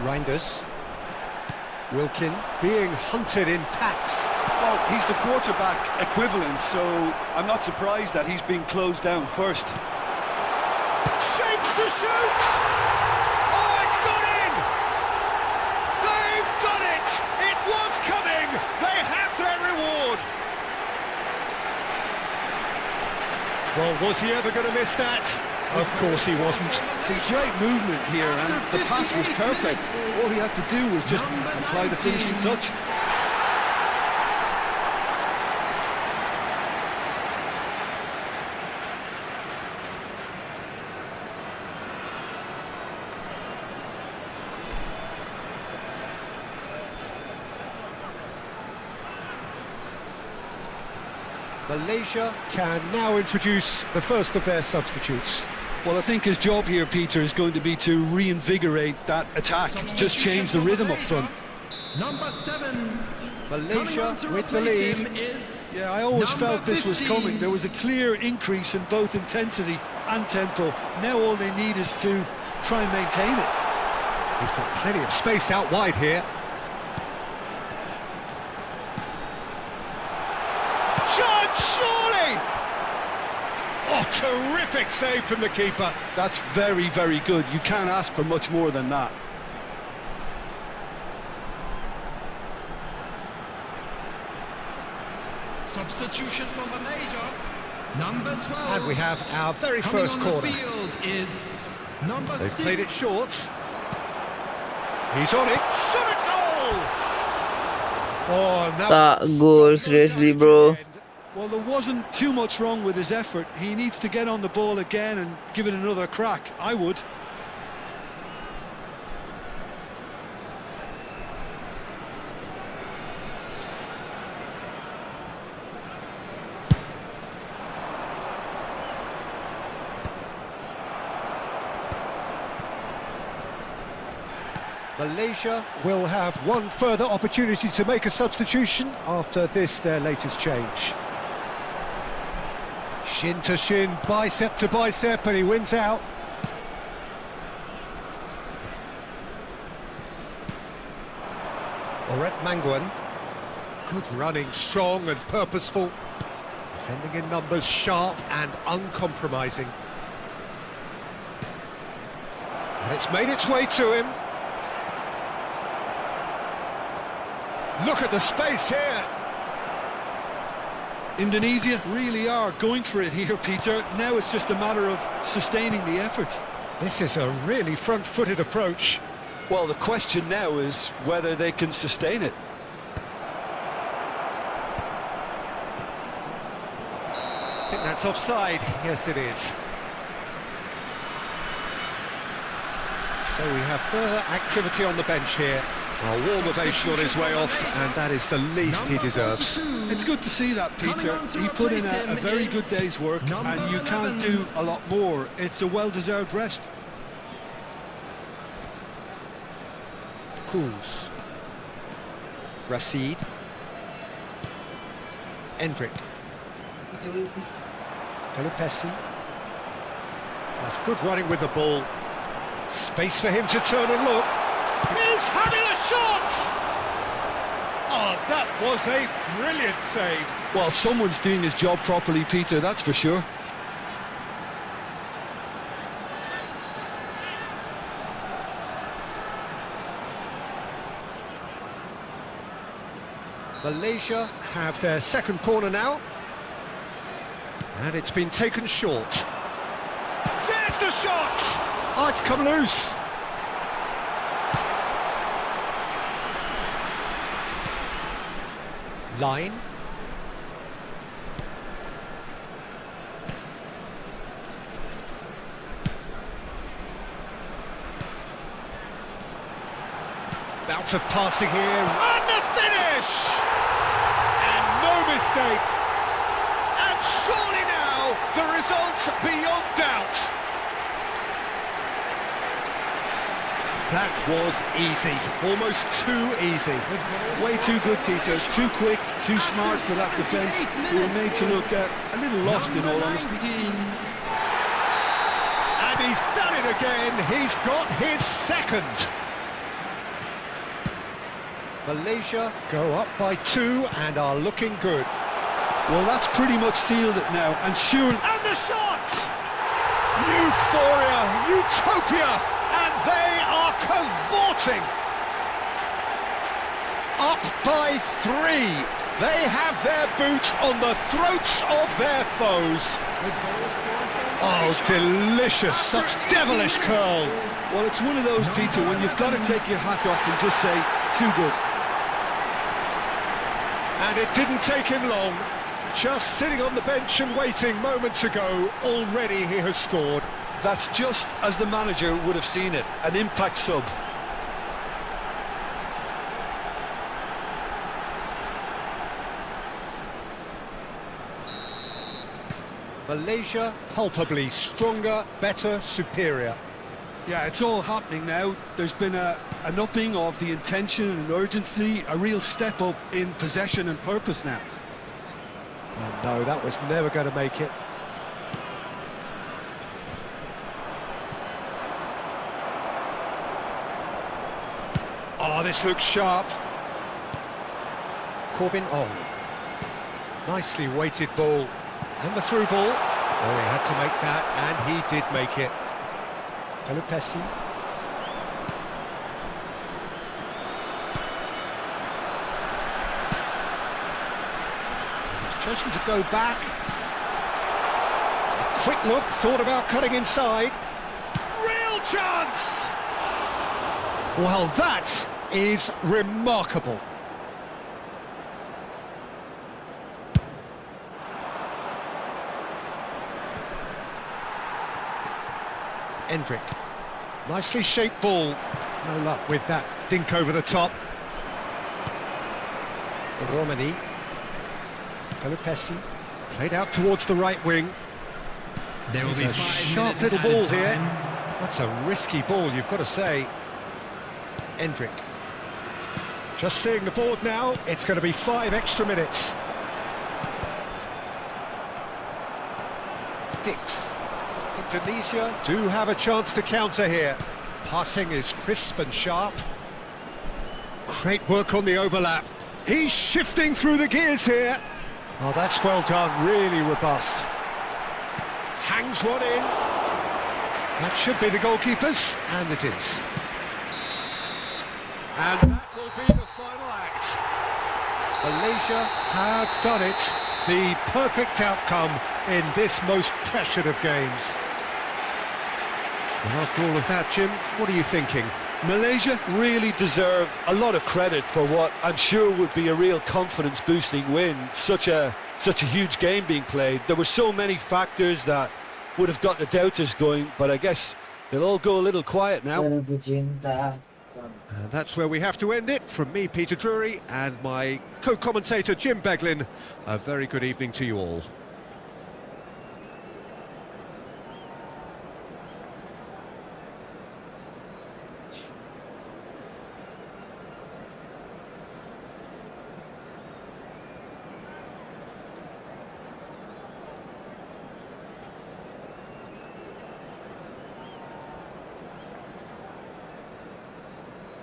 Reinders. Wilkin being hunted in packs. Well, he's the quarterback equivalent, so I'm not surprised that he's being closed down first. Shapes to shoot! Oh, it's gone in! They've done it! It was coming! They have their reward! Well, was he ever going to miss that? Of course he wasn't. Some great movement here, and the pass was perfect. All he had to do was just apply the finishing touch. Malaysia can now introduce the first of their substitutes. Well, I think his job here, Peter, is going to be to reinvigorate that attack, just change the rhythm up front. Number 7. Malaysia with the lead. Yeah, I always felt this was coming. There was a clear increase in both intensity and tempo. Now all they need is to try and maintain it. He's got plenty of space out wide here. Surely! Oh, terrific save from the keeper. That's very, very good. You can't ask for much more than that. Substitution for Malaysia. Number 12. And we have our very Coming first on corner. the field is number They've 6. played it short. He's on it. Shot a goal! Oh, and that Tak was gol, so seriously, good bro. to the end. Well, there wasn't too much wrong with his effort. He needs to get on the ball again and give it another crack. I would. Malaysia will have one further opportunity to make a substitution after this, their latest change. Shin to shin, bicep to bicep, and he wins out. Oret Manguan. Good running, strong and purposeful. Defending in numbers, sharp and uncompromising. And it's made its way to him. Look at the space here. Indonesia really are going for it here, Peter. Now it's just a matter of sustaining the effort. This is a really front-footed approach. Well, the question now is whether they can sustain it. I think that's offside. Yes, it is. So we have further activity on the bench here. A warm ovation on his way off, and that is the least he deserves. It's good to see that, Peter. He put in a very good day's work, and you can't do a lot more. It's a well-deserved rest. Kouls. Rashid. Endrick. Telupesi. That's good running with the ball. Space for him to turn and look. He's having a shot! Oh, that was a brilliant save. Well, someone's doing his job properly, Peter, that's for sure. Malaysia have their second corner now. And it's been taken short. There's the shot! Oh, it's come loose. Line. Bout of passing here. And the finish! And no mistake. And surely now, the result's beyond doubt. That was easy, almost too easy. Way too good, Peter. Too quick, too smart for that defence. We were made to look a little lost, in all honesty. And he's done it again. He's got his second. Malaysia go up by 2 and are looking good. Well, that's pretty much sealed it now. And sure. And the shot! Euphoria, utopia! And they are cavorting. Up by 3. They have their boot on the throats of their foes. Oh, delicious, such devilish curl. Well, it's one of those, Peter, when you've got to take your hat off and just say, too good. And it didn't take him long. Just sitting on the bench and waiting moments ago, already he has scored. That's just as the manager would have seen it, an impact sub. Malaysia, palpably stronger, better, superior. Yeah, it's all happening now. There's been an upping of the intention and urgency, a real step up in possession and purpose now. And no, that was never going to make it. Oh, this looks sharp. Corbin Ong. Nicely weighted ball. And the through ball. Oh, he had to make that, and he did make it. Telupesi. He's chosen to go back. A quick look, thought about cutting inside. Real chance! Well, that is Endrick. Nicely shaped ball. No luck with that dink over the top. Romani. Pelupesi. Played out towards the right wing. There will It's be a 5 sharp minutes little ball added here. time. That's a risky ball, you've got to say. Endrick. Just seeing the board now, it's going to be 5 extra minutes. Dix. Indonesia do have a chance to counter here. Passing is crisp and sharp. Great work on the overlap. He's shifting through the gears here. Oh, that's well done, really robust. Hangs one in. That should be the goalkeeper's, and it is. And that will be the final act. Malaysia have done it. The perfect outcome in this most pressured of games. And after all of that, Jim, what are you thinking? Malaysia really deserve a lot of credit for what I'm sure would be a real confidence-boosting win. Such a huge game being played. There were so many factors that would have got the doubters going, but I guess they'll all go a little quiet now. And that's where we have to end it. From me, Peter Drury, and my co-commentator, Jim Beglin, a very good evening to you all.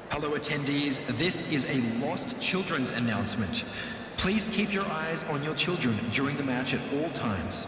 Hello attendees, this is a Lost Children's announcement. Please keep your eyes on your children during the match at all times.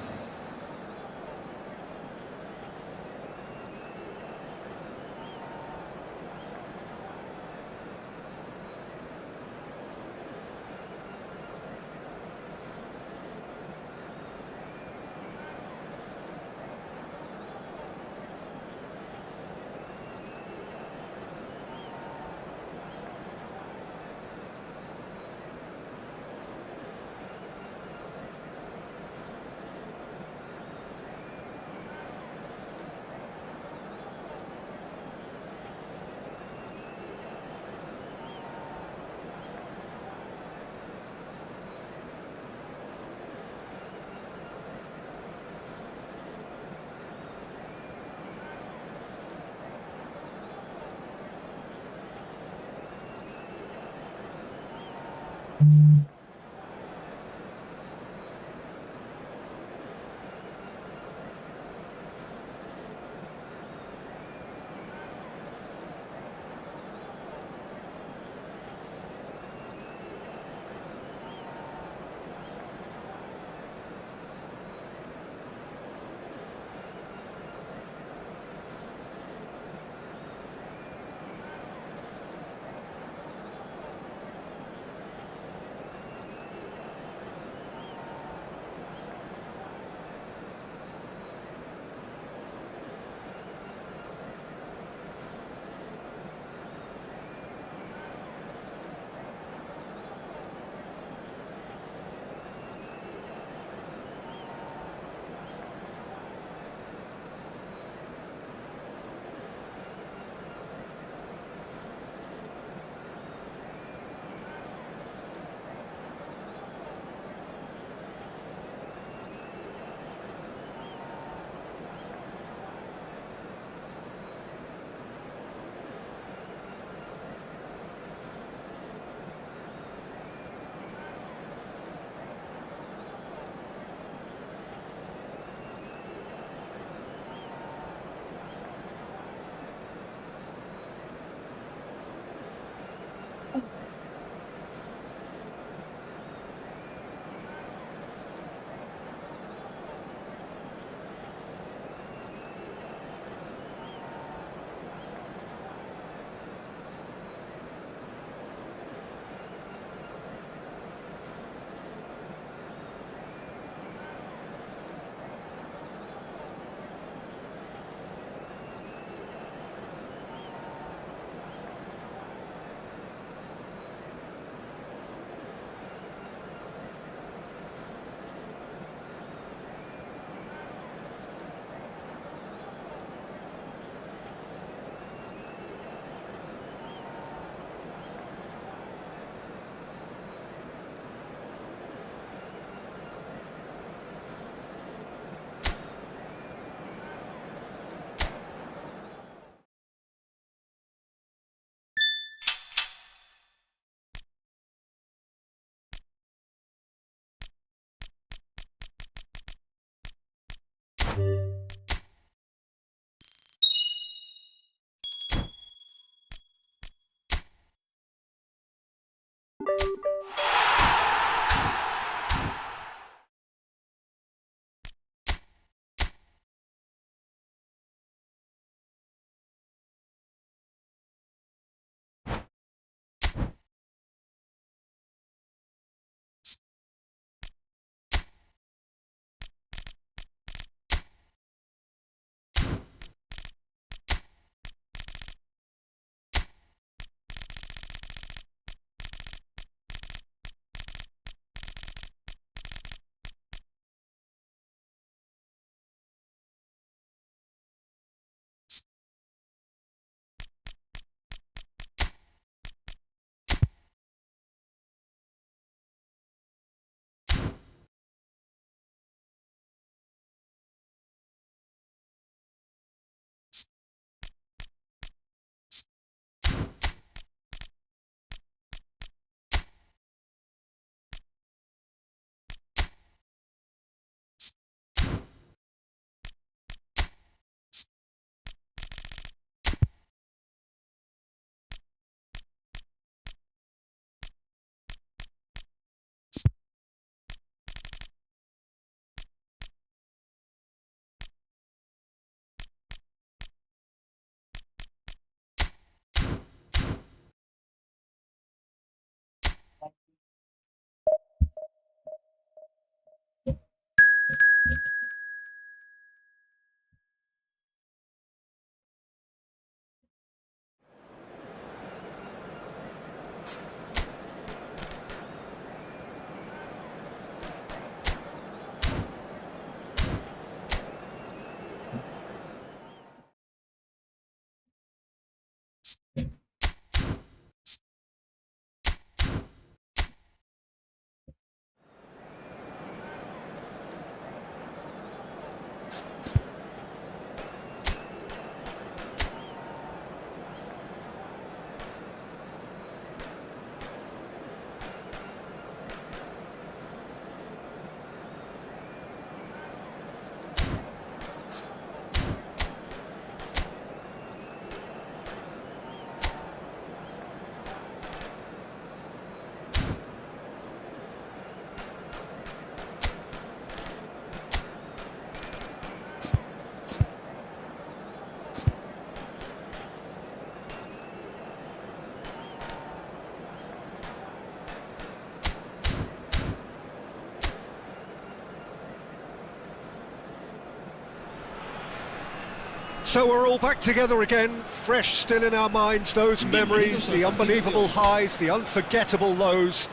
So we're all back together again, fresh still in our minds, those memories, the unbelievable highs, the unforgettable lows.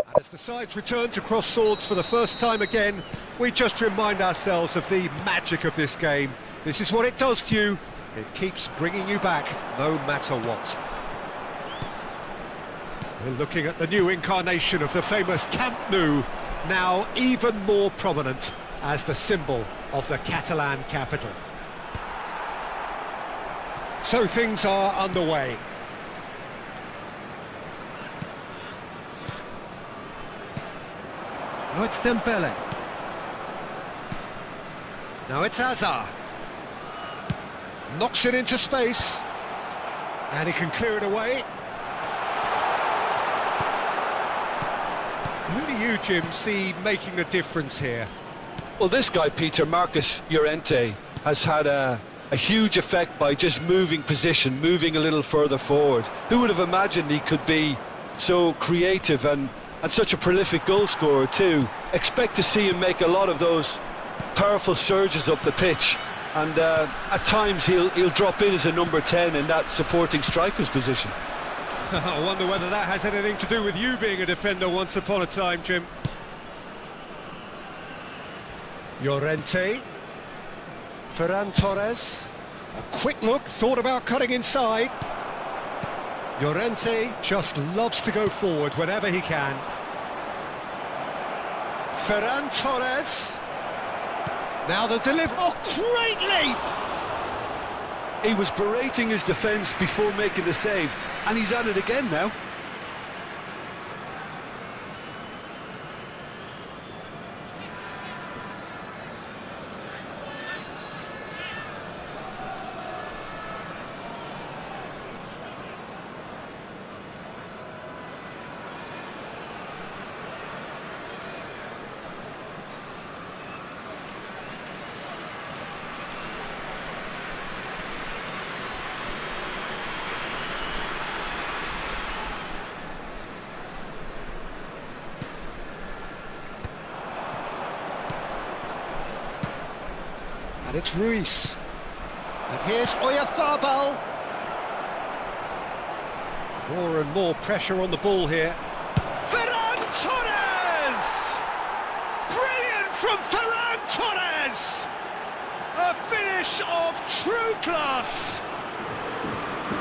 And as the sides return to cross swords for the first time again, we just remind ourselves of the magic of this game. This is what it does to you. It keeps bringing you back, no matter what. We're looking at the new incarnation of the famous Camp Nou, now even more prominent as the symbol of the Catalan capital. So things are underway. Now it's Dembele. Now it's Hazard. Knocks it into space. And he can clear it away. Who do you, Jim, see making the difference here? Well, this guy, Peter, Marcus Llorente, has had a huge effect by just moving position, moving a little further forward. Who would have imagined he could be so creative and such a prolific goal scorer too? Expect to see him make a lot of those powerful surges up the pitch, and at times he'll drop in as a number 10 in that supporting striker's position. I wonder whether that has anything to do with you being a defender once upon a time, Jim. Llorente. Ferran Torres. A quick look, thought about cutting inside. Llorente just loves to go forward whenever he can. Ferran Torres. Now the delivery. Oh, great leap! He was berating his defence before making the save, and he's at it again now. And it's Ruiz. And here's Oyarzabal. More and more pressure on the ball here. Ferran Torres! Brilliant from Ferran Torres! A finish of true class!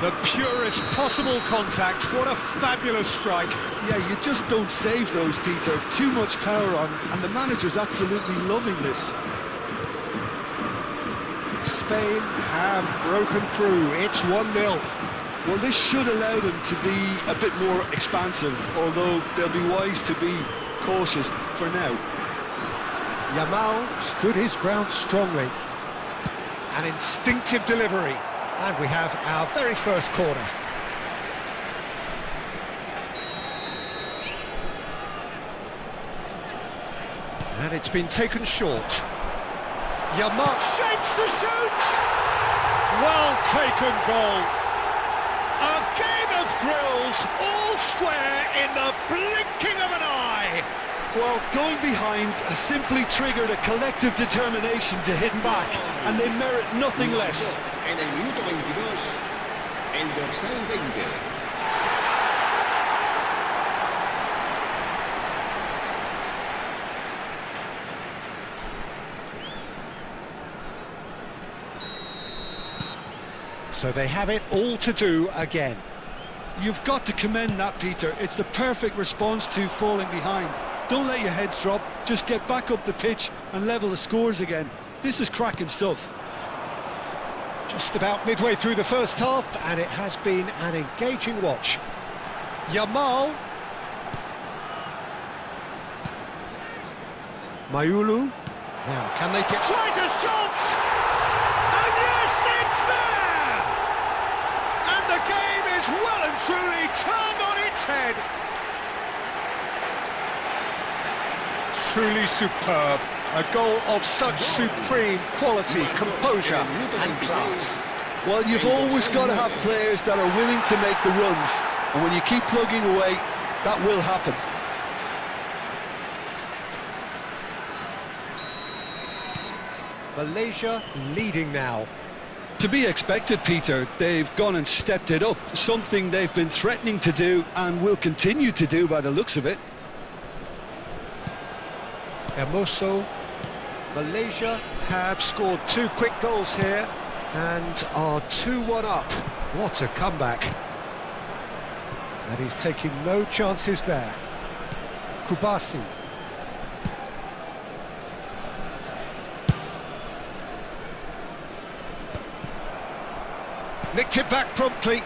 The purest possible contact. What a fabulous strike. Yeah, you just don't save those, Peter. Too much power on, and the manager's absolutely loving this. Spain have broken through. It's 1-0. Well, this should allow them to be a bit more expansive, although they'll be wise to be cautious for now. Yamal stood his ground strongly. An instinctive delivery. And we have our very first corner. And it's been taken short. Yamal shapes to shoot! Well taken goal. A game of thrills, all square in the blinking of an eye. Well, going behind has simply triggered a collective determination to hit back, and they merit nothing less. En el minuto 22, el dorsal 20. So they have it all to do again. You've got to commend that, Peter. It's the perfect response to falling behind. Don't let your heads drop, just get back up the pitch and level the scores again. This is cracking stuff. Just about midway through the first half, and it has been an engaging watch. Yamal. Mayulu. Now, can they get... Tries a shot! And yes, it's there! And the game is well and truly turned on its head. Truly superb. A goal of such supreme quality, composure and class. Well, you've always got to have players that are willing to make the runs, and when you keep plugging away, that will happen. Malaysia leading now. To be expected, Peter. They've gone and stepped it up, something they've been threatening to do and will continue to do by the looks of it. Hermoso. Malaysia have scored 2 quick goals here and are 2-1 up. What a comeback. And he's taking no chances there. Kubasi. Nicked it back promptly.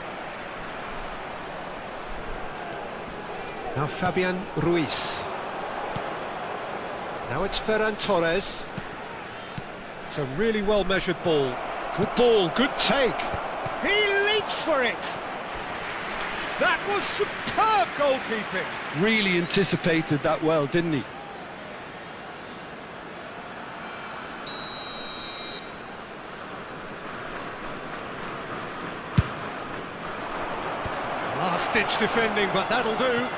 Now Fabian Ruiz. Now it's Ferran Torres. It's a really well-measured ball. Good ball, good take. He leaps for it. That was superb goalkeeping. Really anticipated that well, didn't he? Last-ditch defending, but that'll do.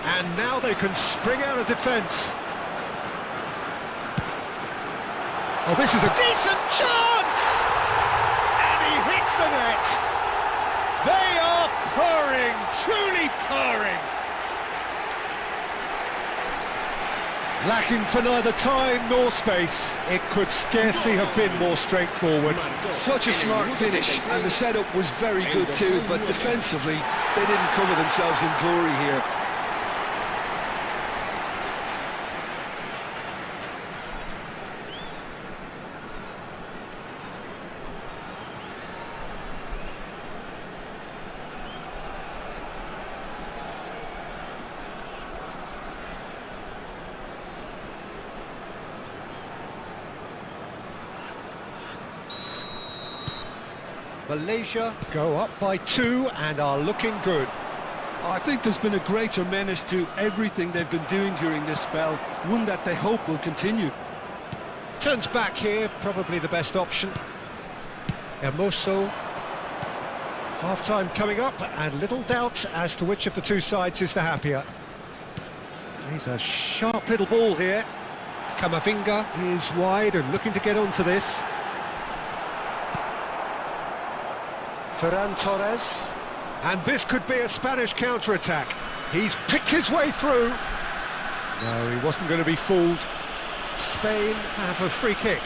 And now they can spring out of defence. Oh, this is a decent chance! And he hits the net. They are purring, truly purring. Lacking for neither time nor space. It could scarcely have been more straightforward. Such a smart finish, and the setup was very good too, but defensively, they didn't cover themselves in glory here. Malaysia go up by 2 and are looking good. I think there's been a greater menace to everything they've been doing during this spell, one that they hope will continue. Turns back here, probably the best option. Hermoso. Half-time coming up, and little doubt as to which of the two sides is the happier. He's a sharp little ball here. Camavinga is wide and looking to get onto this. Ferran Torres. And this could be a Spanish counter-attack. He's picked his way through. No, he wasn't going to be fooled. Spain have a free kick.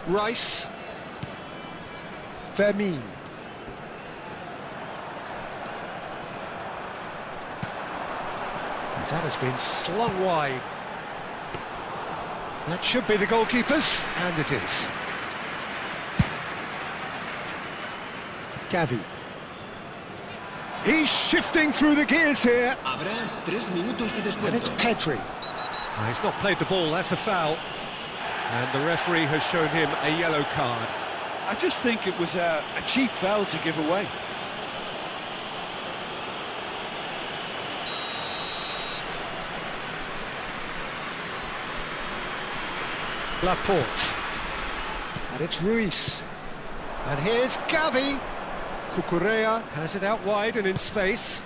Rice. Vermeer. That has been slung wide. That should be the goalkeeper's, and it is. Gavi. He's shifting through the gears here. Habrá 3 minutos de And descuento. it's Pedri. He's not played the ball, that's a foul. And the referee has shown him a yellow card. I just think it was a cheap foul to give away. Laporte. And it's Ruiz. And here's Gavi. Cucurella has it out wide and in space.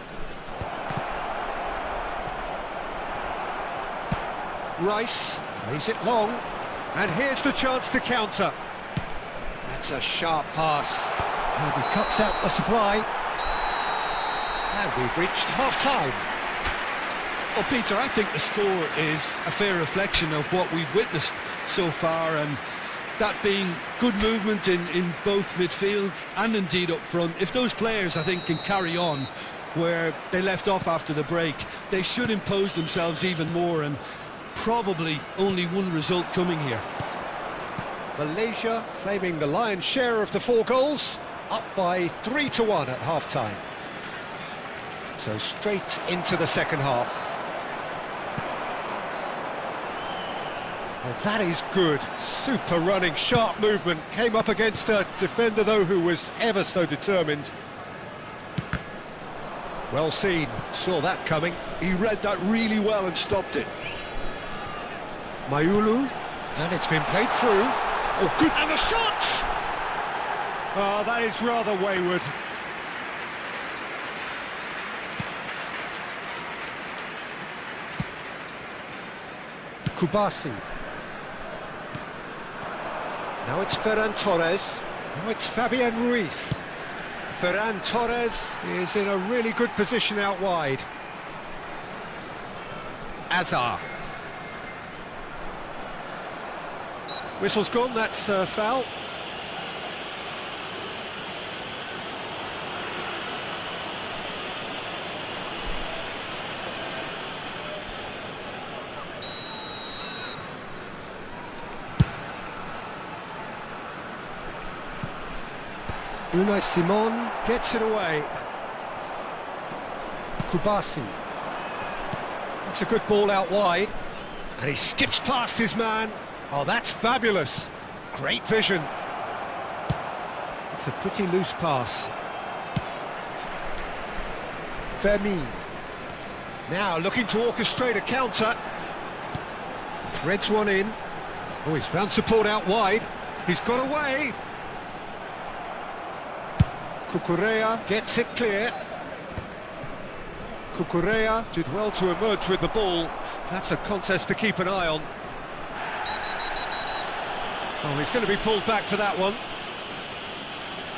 Rice plays it long. And here's the chance to counter. That's a sharp pass. And he cuts out the supply. And we've reached half-time. Well, Peter, I think the score is a fair reflection of what we've witnessed so far, and that being good movement in both midfield and indeed up front. If those players, I think, can carry on where they left off after the break, they should impose themselves even more, and probably only one result coming here. Malaysia claiming the lion's share of the 4 goals, up by 3-1 at half-time. So straight into the second half. Well, that is good. Super running, sharp movement. Came up against a defender, though, who was ever so determined. Well seen. Saw that coming. He read that really well and stopped it. Mayulu. And it's been played through. Oh, good. And the shot! Oh, that is rather wayward. Kubasi. Now it's Ferran Torres. Now it's Fabian Ruiz. Ferran Torres is in a really good position out wide. Azar. Whistle's gone, that's a foul. Unai Simon gets it away. Kubasi. That's a good ball out wide. And he skips past his man. Oh, that's fabulous. Great vision. It's a pretty loose pass. Vermeer. Now looking to orchestrate a counter. Threads one in. Oh, he's found support out wide. He's got away. Cucurella gets it clear. Cucurella did well to emerge with the ball. That's a contest to keep an eye on. Oh, he's going to be pulled back for that one.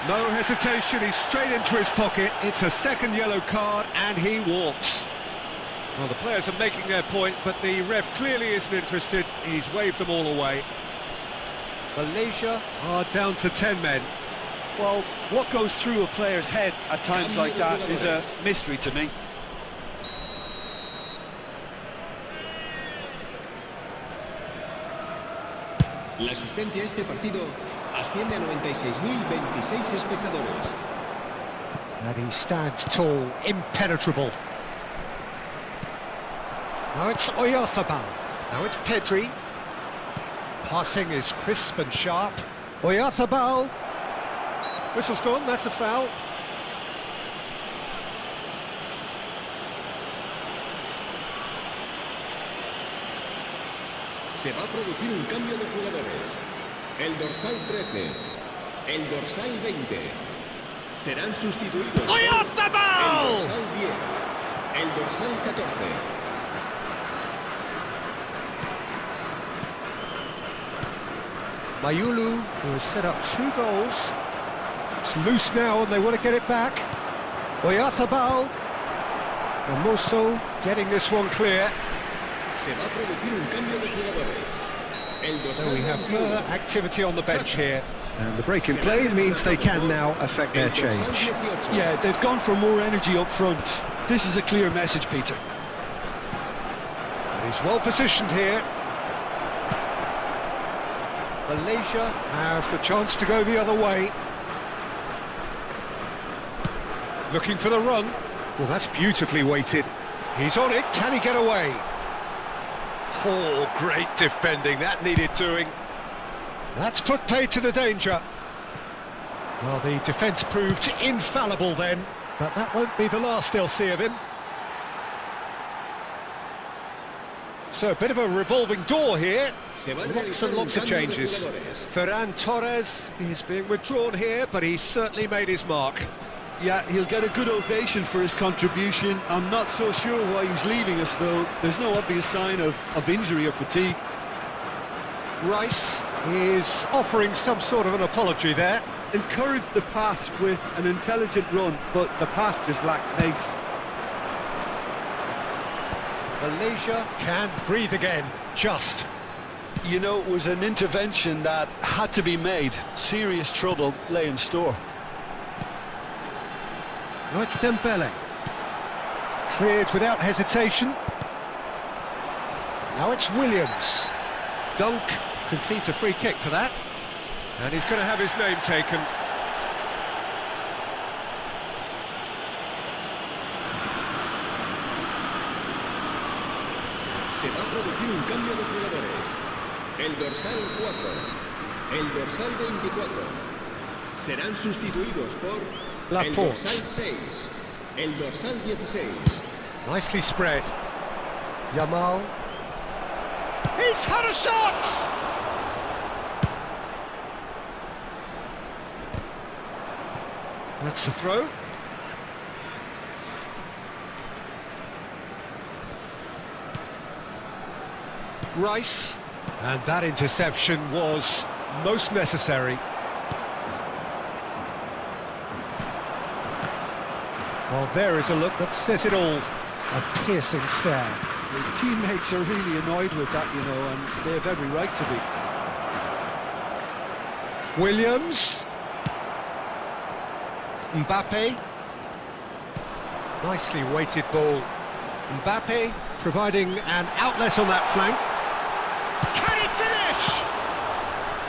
No hesitation, he's straight into his pocket. It's a second yellow card and he walks. Well, the players are making their point, but the ref clearly isn't interested. He's waved them all away. Malaysia are down to 10 men. Well, what goes through a player's head at times like that is a mystery to me. La asistencia a este partido asciende a 96.026 espectadores. And he stands tall, impenetrable. Now it's Oyarzabal. Now it's Pedri. Passing is crisp and sharp. Oyarzabal. Whistle's gone, that's a foul. Se va a producir un cambio de jugadores. El dorsal 13, el dorsal 20 serán sustituidos por el dorsal 10, el dorsal 14. Mayulu, who has set up 2 goals. It's loose now and they want to get it back. Oyarzábal. And Musso getting this one clear. Se va a producir un cambio de jugadores. El So dorsal we have 21, further activity on the bench here. And the break in play means they can now affect their el dorsal change. 18. Yeah, they've gone for more energy up front. This is a clear message, Peter. He's well positioned here. Malaysia have the chance to go the other way. Looking for the run. Well, that's beautifully weighted. He's on it. Can he get away? Oh, great defending. That needed doing. That's put paid to the danger. Well, the defence proved infallible then, but that won't be the last they'll see of him. So a bit of a revolving door here. Se va a Lots realizar and un lots of cambio de changes. jugadores. Ferran Torres is being withdrawn here, but he's certainly made his mark. Yeah, he'll get a good ovation for his contribution. I'm not so sure why he's leaving us, though. There's no obvious sign of injury or fatigue. Rice is offering some sort of an apology there. Encouraged the pass with an intelligent run, but the pass just lacked pace. Malaysia can breathe again, just. You know, it was an intervention that had to be made. Serious trouble lay in store. Now it's Dembele. Cleared without hesitation. Now it's Williams. Dunk concedes a free kick for that. And he's going to have his name taken. Se va a producir un cambio de jugadores. El dorsal 4, el dorsal 24 serán sustituidos por el Laporte. dorsal 6, el dorsal 16. Nicely spread. Yamal. He's had a shot! That's the throw. Rice. And that interception was most necessary. Well, there is a look that says it all. A piercing stare. His teammates are really annoyed with that, you know, and they have every right to be. Williams. Mbappe. Nicely weighted ball. Mbappe providing an outlet on that flank. Can he finish?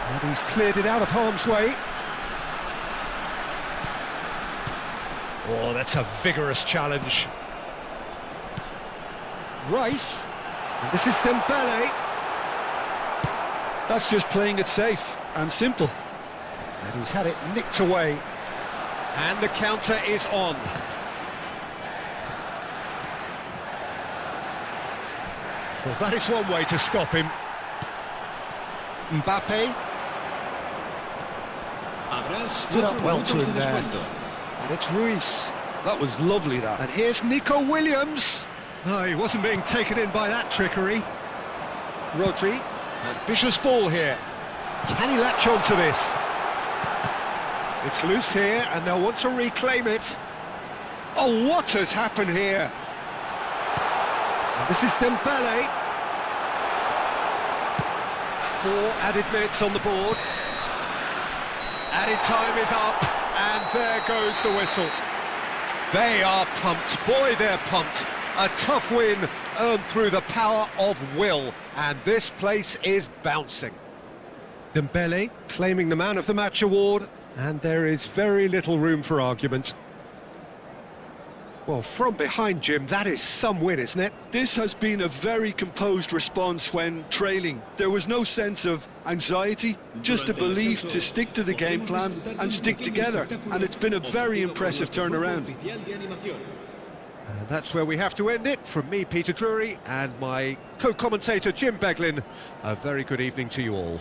And he's cleared it out of harm's way. Oh, that's a vigorous challenge. Rice. And this is Dembele. That's just playing it safe and simple. And he's had it nicked away. And the counter is on. Well, that is one way to stop him. Mbappe Habrá stood up 4 well to minutos him de there. descuento. And it's Ruiz. That was lovely, that. And here's Nico Williams. Oh, he wasn't being taken in by that trickery. Rodri. Ambitious ball here. Can he latch on to this? It's loose here, and they'll want to reclaim it. Oh, what has happened here? And this is Dembele. 4 added minutes on the board. Added time is up, and there goes the whistle. They are pumped. Boy, they're pumped. A tough win earned through the power of will, and this place is bouncing. Dembele claiming the Man of the Match award, and there is very little room for argument. Well, from behind, Jim, that is some win, isn't it? This has been a very composed response when trailing. There was no sense of anxiety, just a belief to stick to the game plan and stick together. And it's been a very impressive turnaround. And that's where we have to end it. From me, Peter Drury, and my co-commentator, Jim Beglin, a very good evening to you all.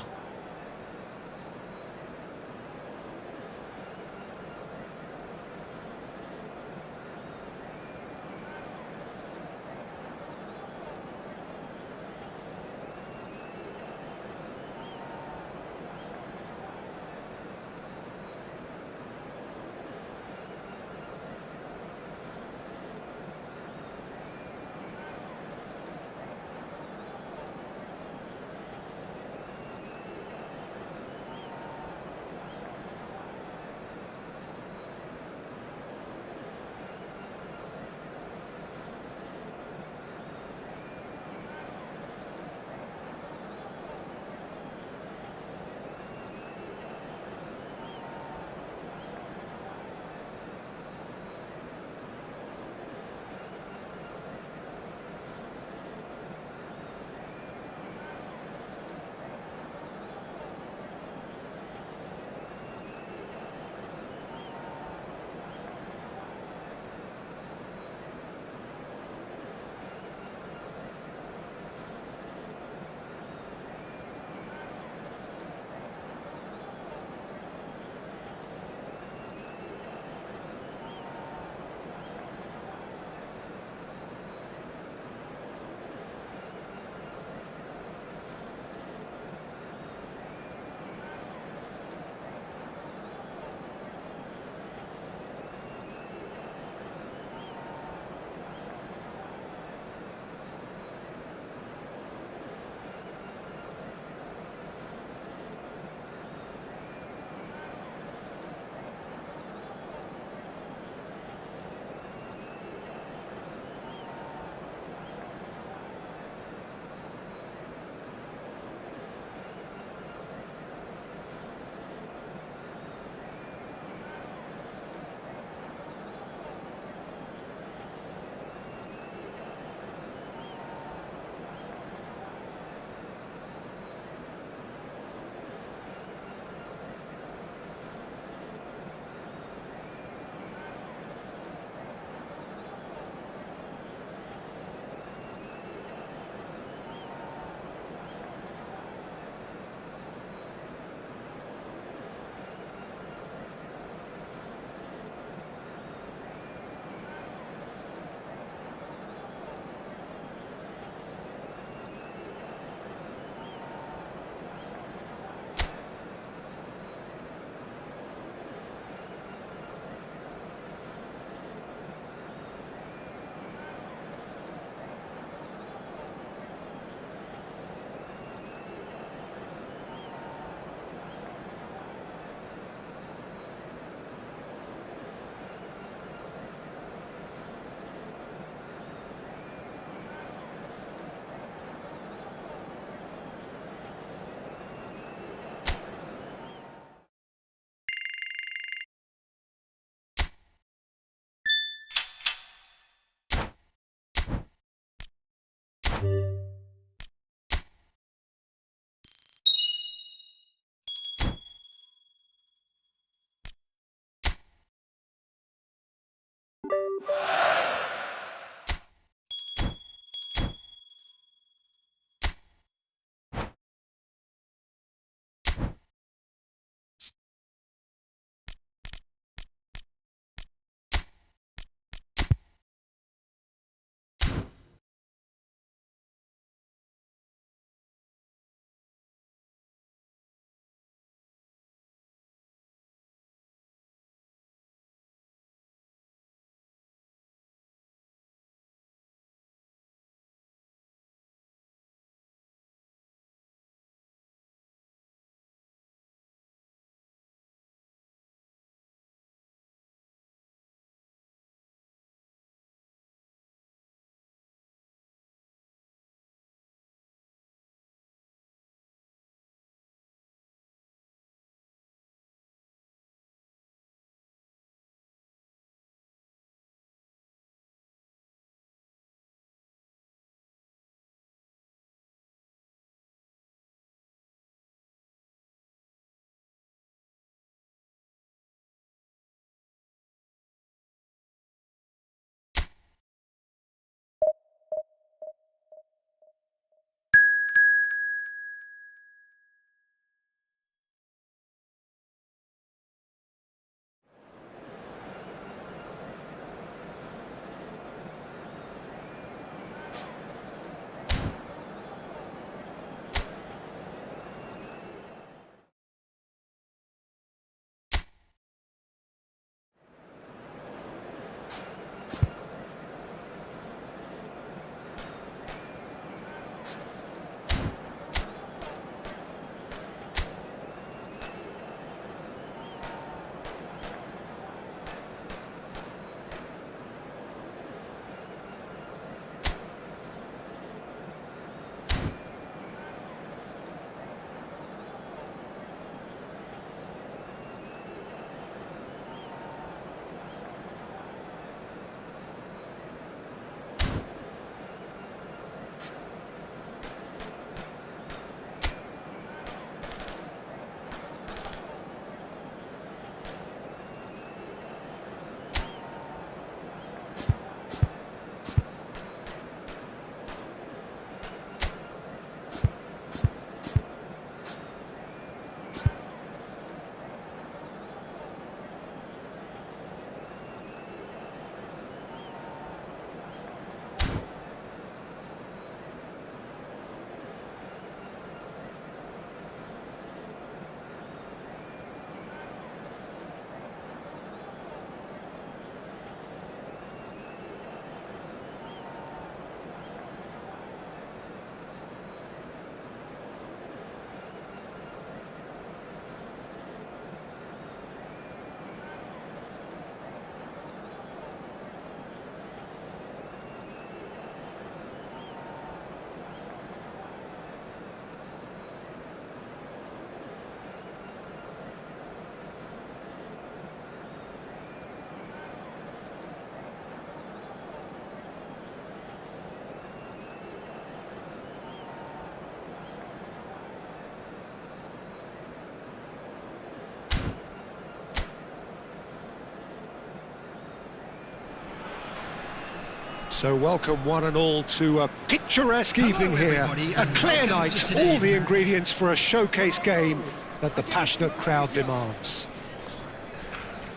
So welcome one and all to a picturesque evening here, a clear night, all the ingredients for a showcase game that the passionate crowd demands.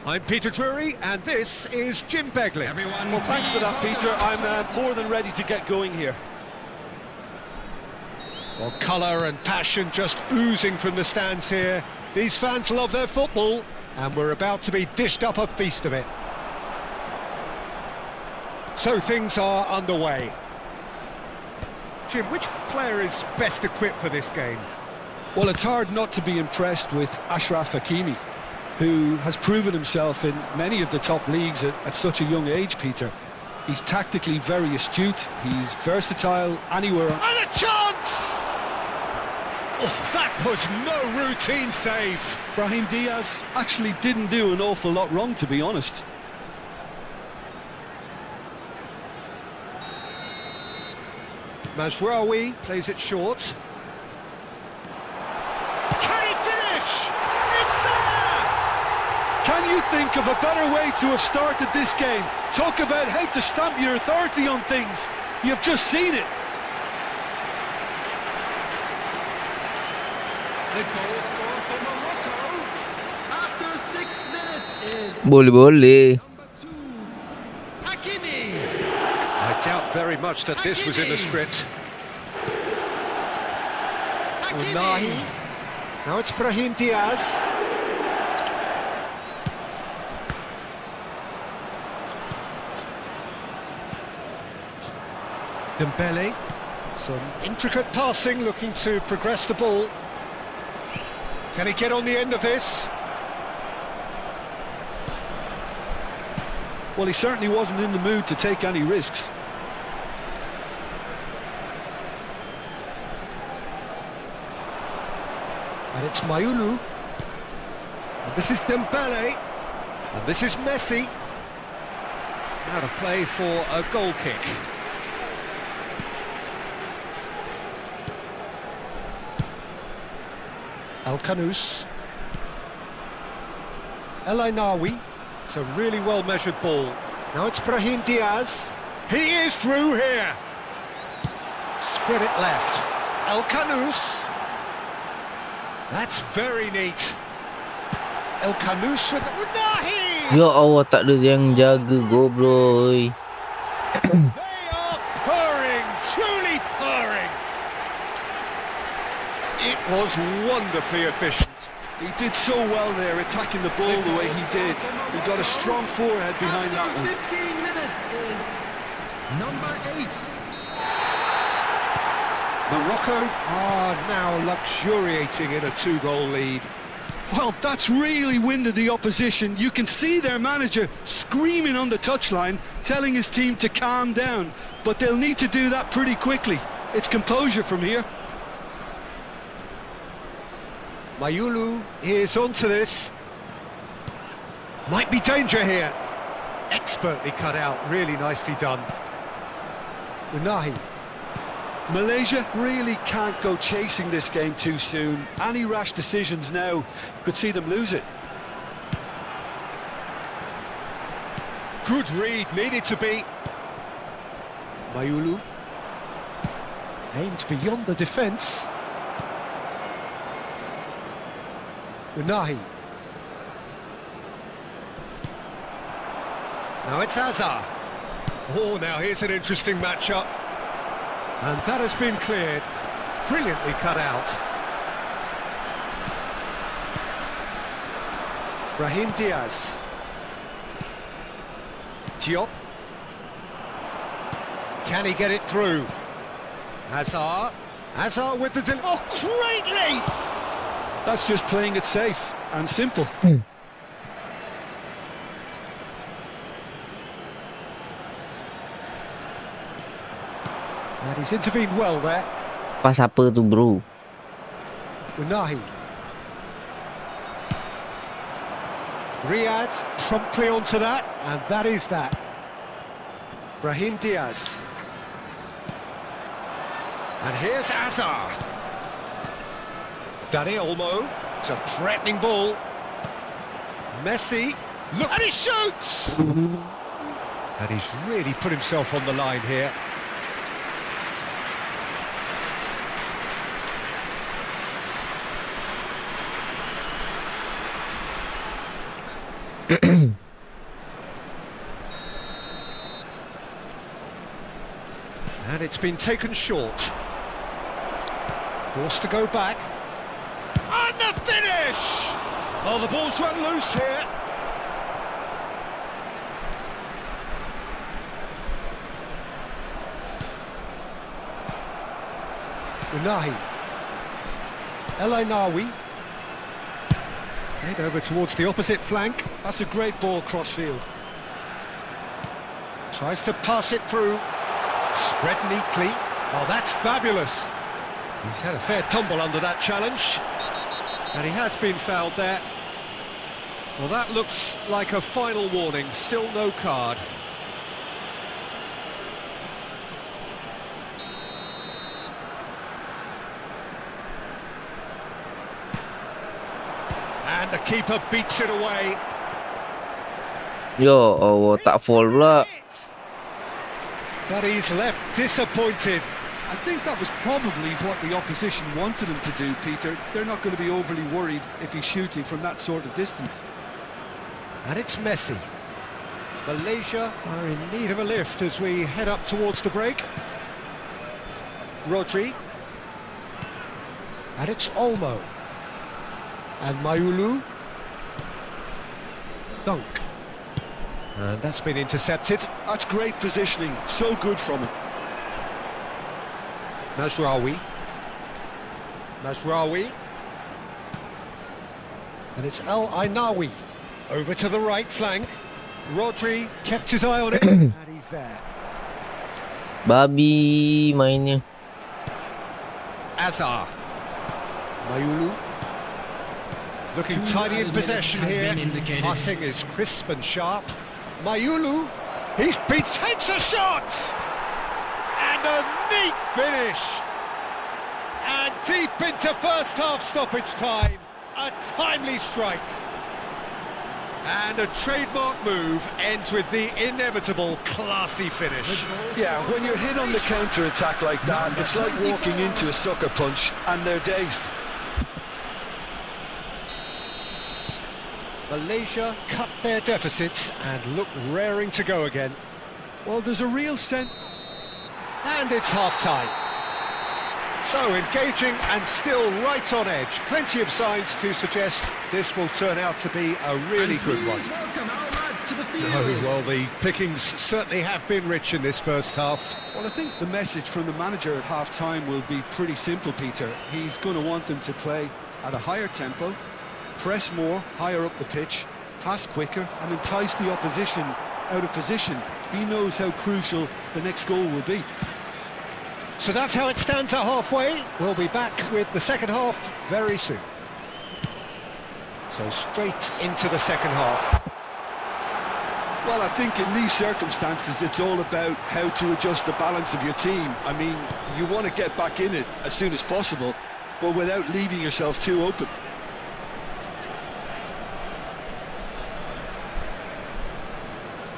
I'm Peter Drury and this is Jim Begley. Well, thanks for that, Peter. I'm more than ready to get going here. Well, colour and passion just oozing from the stands here. These fans love their football and we're about to be dished up a feast of it. So things are underway. Jim, which player is best equipped for this game? Well, it's hard not to be impressed with Achraf Hakimi, who has proven himself in many of the top leagues at such a young age, Peter. He's tactically very astute, he's versatile anywhere. And a chance! Oh, that was no routine save. Brahim Diaz actually didn't do an awful lot wrong, to be honest. Mazraoui plays it short. Can he finish? It's there! Can you think of a better way to have started this game? Talk about how to stamp your authority on things. You've just seen it. The goal scorer for Morocco after 6 minutes is Boleh. Hakimi. I doubt very much that this was in the script. Unahi. Now it's Brahim Diaz. Dembele. Some intricate passing, looking to progress the ball. Can he get on the end of this? Well, he certainly wasn't in the mood to take any risks. And it's Mayulu. And this is Dembele. And this is Messi. Out of play for a goal kick. El Kanous. El Ainawi. It's a really well-measured ball. Now it's Brahim Diaz. He is through here. Spread it left. El Kanous. That's very neat. El Kanous with Unahi. Ya Allah, tak ada yang jaga goblok. They are purring, truly purring. It was wonderfully efficient. He did so well there, attacking the ball the way he did. He got a strong forehead behind that one. 15 minutes is number 8. Morocco are now luxuriating in a 2-goal lead. Well, that's really winded the opposition. You can see their manager screaming on the touchline, telling his team to calm down. But they'll need to do that pretty quickly. It's composure from here. Mayulu is onto this. Might be danger here. Expertly cut out, really nicely done. Unahi. Malaysia really can't go chasing this game too soon. Any rash decisions now could see them lose it. Good read, needed to be. Mayulu. Aimed beyond the defence. Unahi. Now it's Hazard. Oh, now here's an interesting matchup. And that has been cleared. Brilliantly cut out. Brahim Diaz. Diop. Can he get it through? Hazard. Hazard with the... Oh, great leap! That's just playing it safe and simple. And he's intervened well there. Pas apa tu bro? Unahi. Riyad promptly onto that, and that is that. Brahim Diaz. And here's Hazard. Dani Olmo. It's a threatening ball. Messi. Look, and he shoots! And he's really put himself on the line here. And it's been taken short. Forced to go back. And the finish! Oh, the ball's run loose here. Unahi. El Ainawi. Played over towards the opposite flank. That's a great ball cross-field. Tries to pass it through. Spread neatly. Oh, that's fabulous. He's had a fair tumble under that challenge. And he has been fouled there. Well, that looks like a final warning. Still no card. And the keeper beats it away. Yo, oh, tak foul pula. But he's left disappointed. I think that was probably what the opposition wanted him to do, Peter. They're not going to be overly worried if he's shooting from that sort of distance. And it's Messi. Malaysia are in need of a lift as we head up towards the break. Rodri. And it's Olmo. And Mayulu. Dunk. And that's been intercepted. That's great positioning, so good from him. Mazraoui. Mazraoui. And it's El Ainawi. Over to the right flank. Rodri kept his eye on it. And he's there. Babi mainnya. Azar. Mayulu. Looking tidy in possession here. Passing is crisp and sharp. Mayulu. Takes a shot! And a neat finish. And deep into first half stoppage time. A timely strike. And a trademark move ends with the inevitable classy finish. Yeah, when you're hit on the counter-attack like that, it's like walking into a sucker punch and they're dazed. Malaysia cut their deficit and look raring to go again. Well, there's a real sense... And it's half-time. So engaging and still right on edge. Plenty of signs to suggest this will turn out to be a really good one. Welcome our lads to the field. Oh, well, the pickings certainly have been rich in this first half. Well, I think the message from the manager at half-time will be pretty simple, Peter. He's going to want them to play at a higher tempo, press more, higher up the pitch, pass quicker, and entice the opposition out of position. He knows how crucial the next goal will be. So that's how it stands at halfway. We'll be back with the second half very soon. So straight into the second half. Well, I think in these circumstances, it's all about how to adjust the balance of your team. I mean, you want to get back in it as soon as possible, but without leaving yourself too open.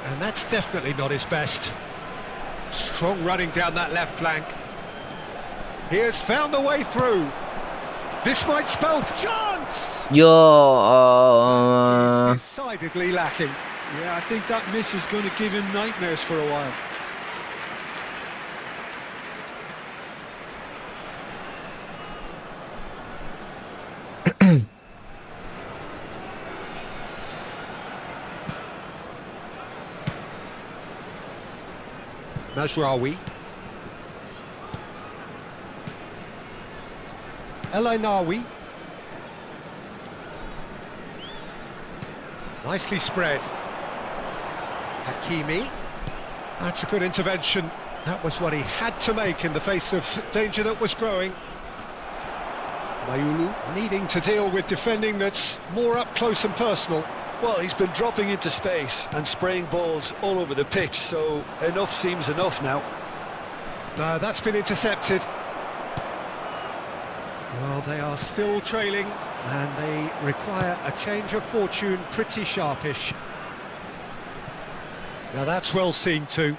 And that's definitely not his best. Strong running down that left flank. He has found the way through. This might spell chance! Yo, He's decidedly lacking. Yeah, I think that miss is going to give him nightmares for a while. Majraoui. Elainawi. Nicely spread. Hakimi. That's a good intervention. That was what he had to make in the face of danger that was growing. Mayulu needing to deal with defending that's more up close and personal. Well, he's been dropping into space and spraying balls all over the pitch, so enough seems enough now. That's been intercepted. Well, they are still trailing, and they require a change of fortune pretty sharpish. Now that's well seen too.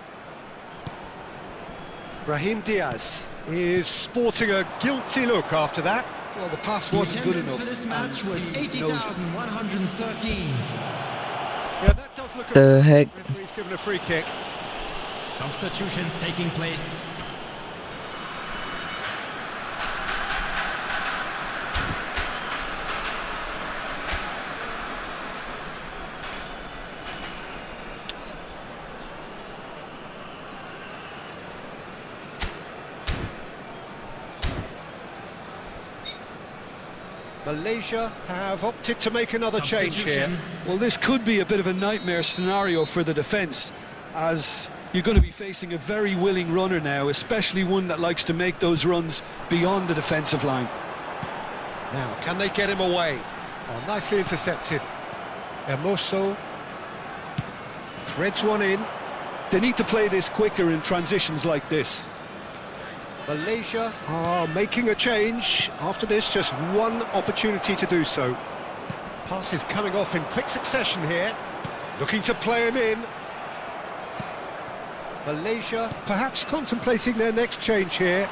Brahim Diaz is sporting a guilty look after that. Well, the pass The wasn't good attendance enough. for this match was and he knows it. 80,113. Yeah, that does look. the heck? Referee's given a free kick. Substitutions taking place. Malaysia have opted to make another change here. Well, this could be a bit of a nightmare scenario for the defence, as you're going to be facing a very willing runner now, especially one that likes to make those runs beyond the defensive line. Now, can they get him away? Oh, nicely intercepted. Hermoso threads one in. They need to play this quicker in transitions like this. Malaysia are making a change. After this, just one opportunity to do so. Pass is coming off in quick succession here. Looking to play him in. Malaysia perhaps contemplating their next change here.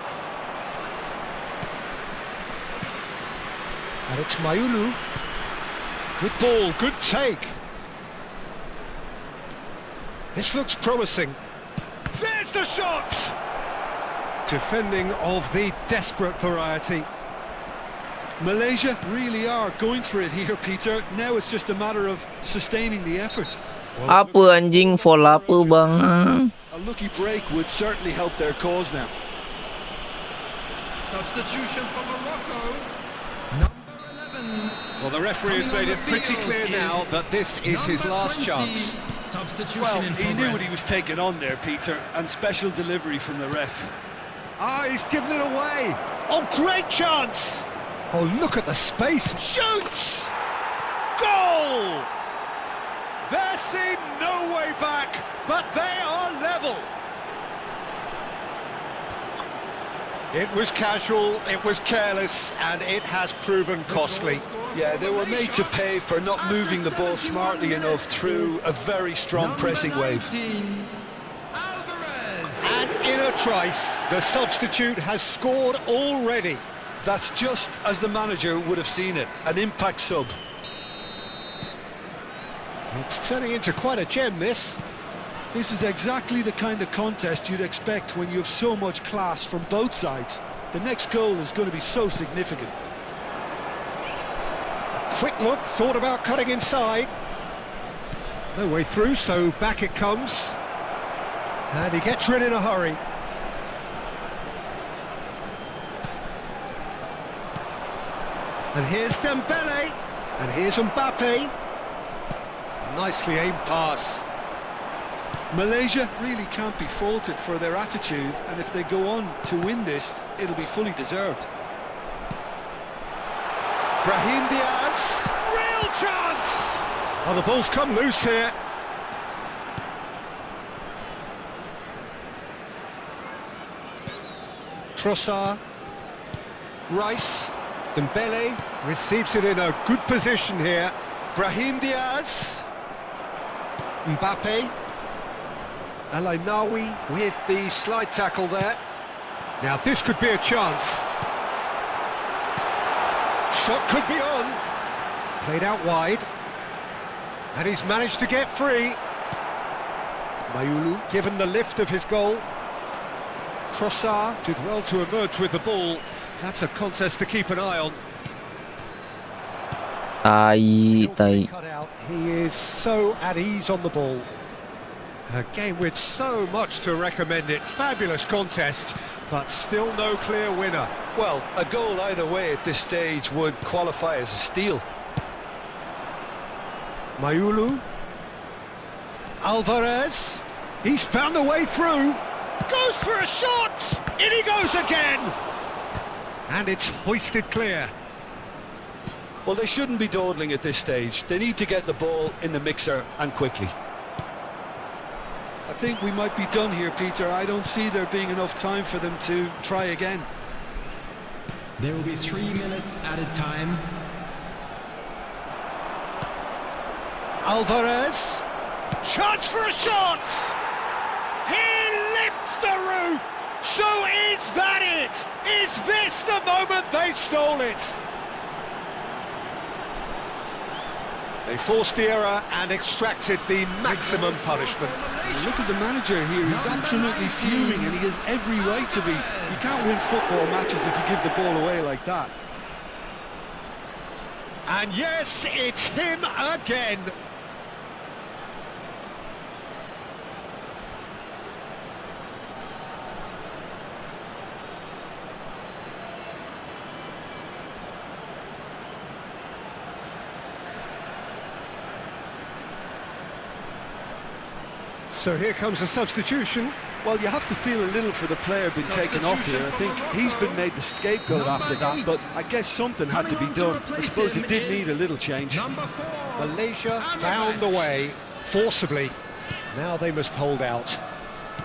And it's Mayulu. Good ball, good take. This looks promising. There's the shot! Defending of the desperate variety. Malaysia really are going for it here, Peter. Now it's just a matter of sustaining the effort. Apa anjing, foul apa bang? A lucky break would certainly help their cause now. Substitution for Morocco. Number 11. Well, the referee has made it pretty clear now that this is his last chance. Substitution Well, in he knew progress. what he was taking on there, Peter, and special delivery from the ref. Ah, he's given it away. Oh, great chance. Oh, look at the space. Shoots! Goal! There seemed no way back, but they are level. It was casual, it was careless, and it has proven costly. Yeah, they were made to pay for not moving the ball smartly enough through a very strong pressing wave. And in a trice, the substitute has scored already. That's just as the manager would have seen it, an impact sub. It's turning into quite a gem, this. This is exactly the kind of contest you'd expect when you have so much class from both sides. The next goal is going to be so significant. Quick look, thought about cutting inside. No way through, so back it comes. And he gets rid in a hurry. And here's Dembele. And here's Mbappe. Nicely aimed pass. Malaysia really can't be faulted for their attitude, and if they go on to win this, it'll be fully deserved. Brahim Diaz. Real chance! Oh, the ball's come loose here. Trossard. Rice. Dembele receives it in a good position here. Brahim Diaz. Mbappe. Elainawi with the slide tackle there. Now this could be a chance. Shot could be on. Played out wide. And he's managed to get free. Mayulu given the lift of his goal. Trossard did well to emerge with the ball. That's a contest to keep an eye on. Skillfully cut out. He is so at ease on the ball. A game with so much to recommend it. Fabulous contest, but still no clear winner. Well, a goal either way at this stage would qualify as a steal. Mayulu. Alvarez. He's found a way through. Goes for a shot! In he goes again! And it's hoisted clear. Well, they shouldn't be dawdling at this stage. They need to get the ball in the mixer and quickly. I think we might be done here, Peter. I don't see there being enough time for them to try again. There will be 3 minutes added time. Alvarez. Chance for a shot! He lifts the roof! So is that it? Is this the moment they stole it? They forced the error and extracted the maximum punishment. Look at the manager here, he's absolutely fuming and he has every right to be. You can't win football matches if you give the ball away like that. And yes, it's him again. So here comes a substitution. Well, you have to feel a little for the player being taken off here. I think he's been made the scapegoat after that, but I guess something had to be done. I suppose it did need a little change. Malaysia found a way, forcibly. Now they must hold out.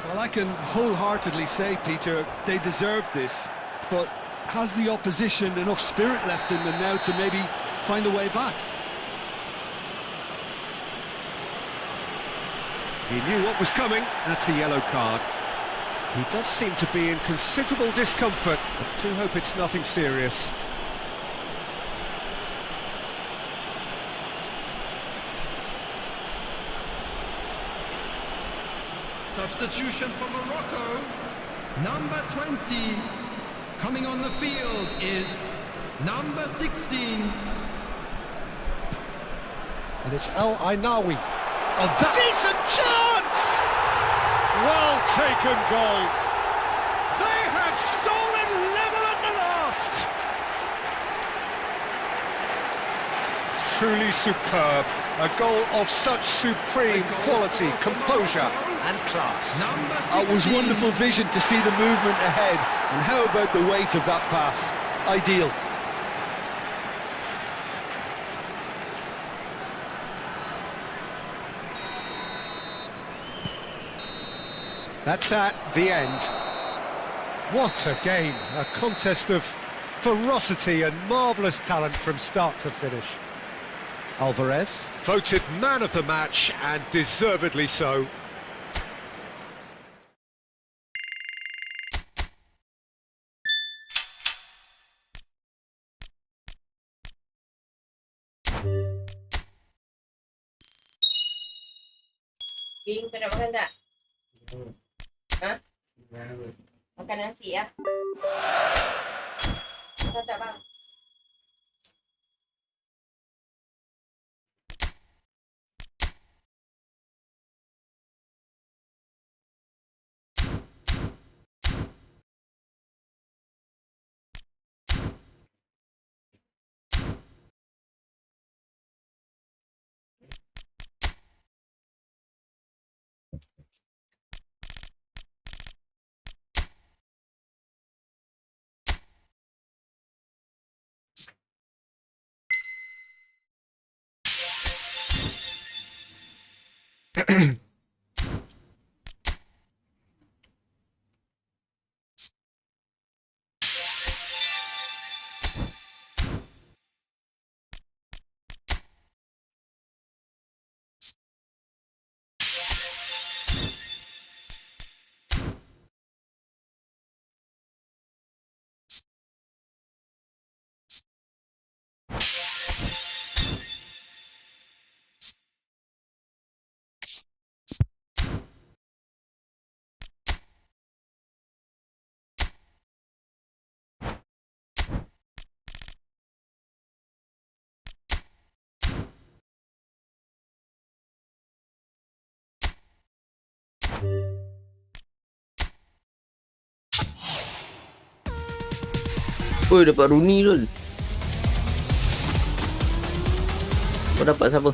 Well, I can wholeheartedly say, Peter, they deserved this, but has the opposition enough spirit left in them now to maybe find a way back? He knew what was coming. That's a yellow card. He does seem to be in considerable discomfort, but do hope it's nothing serious. Substitution for Morocco. Number 20. Coming on the field is number 16. And it's El Ainawi. A decent chance! Well taken goal. They have stolen level at the last. Truly superb. A goal of such supreme quality, composure and class. It was wonderful vision to see the movement ahead. And how about the weight of that pass? Ideal. That's at the end. What a game, a contest of ferocity and marvellous talent from start to finish. Alvarez, voted man of the match and deservedly so. Bing, ka na maganda. Ha? Huwag ka nang siya. Maganda ba? Oi, dapat Rooney tu. Kau dapat siapa?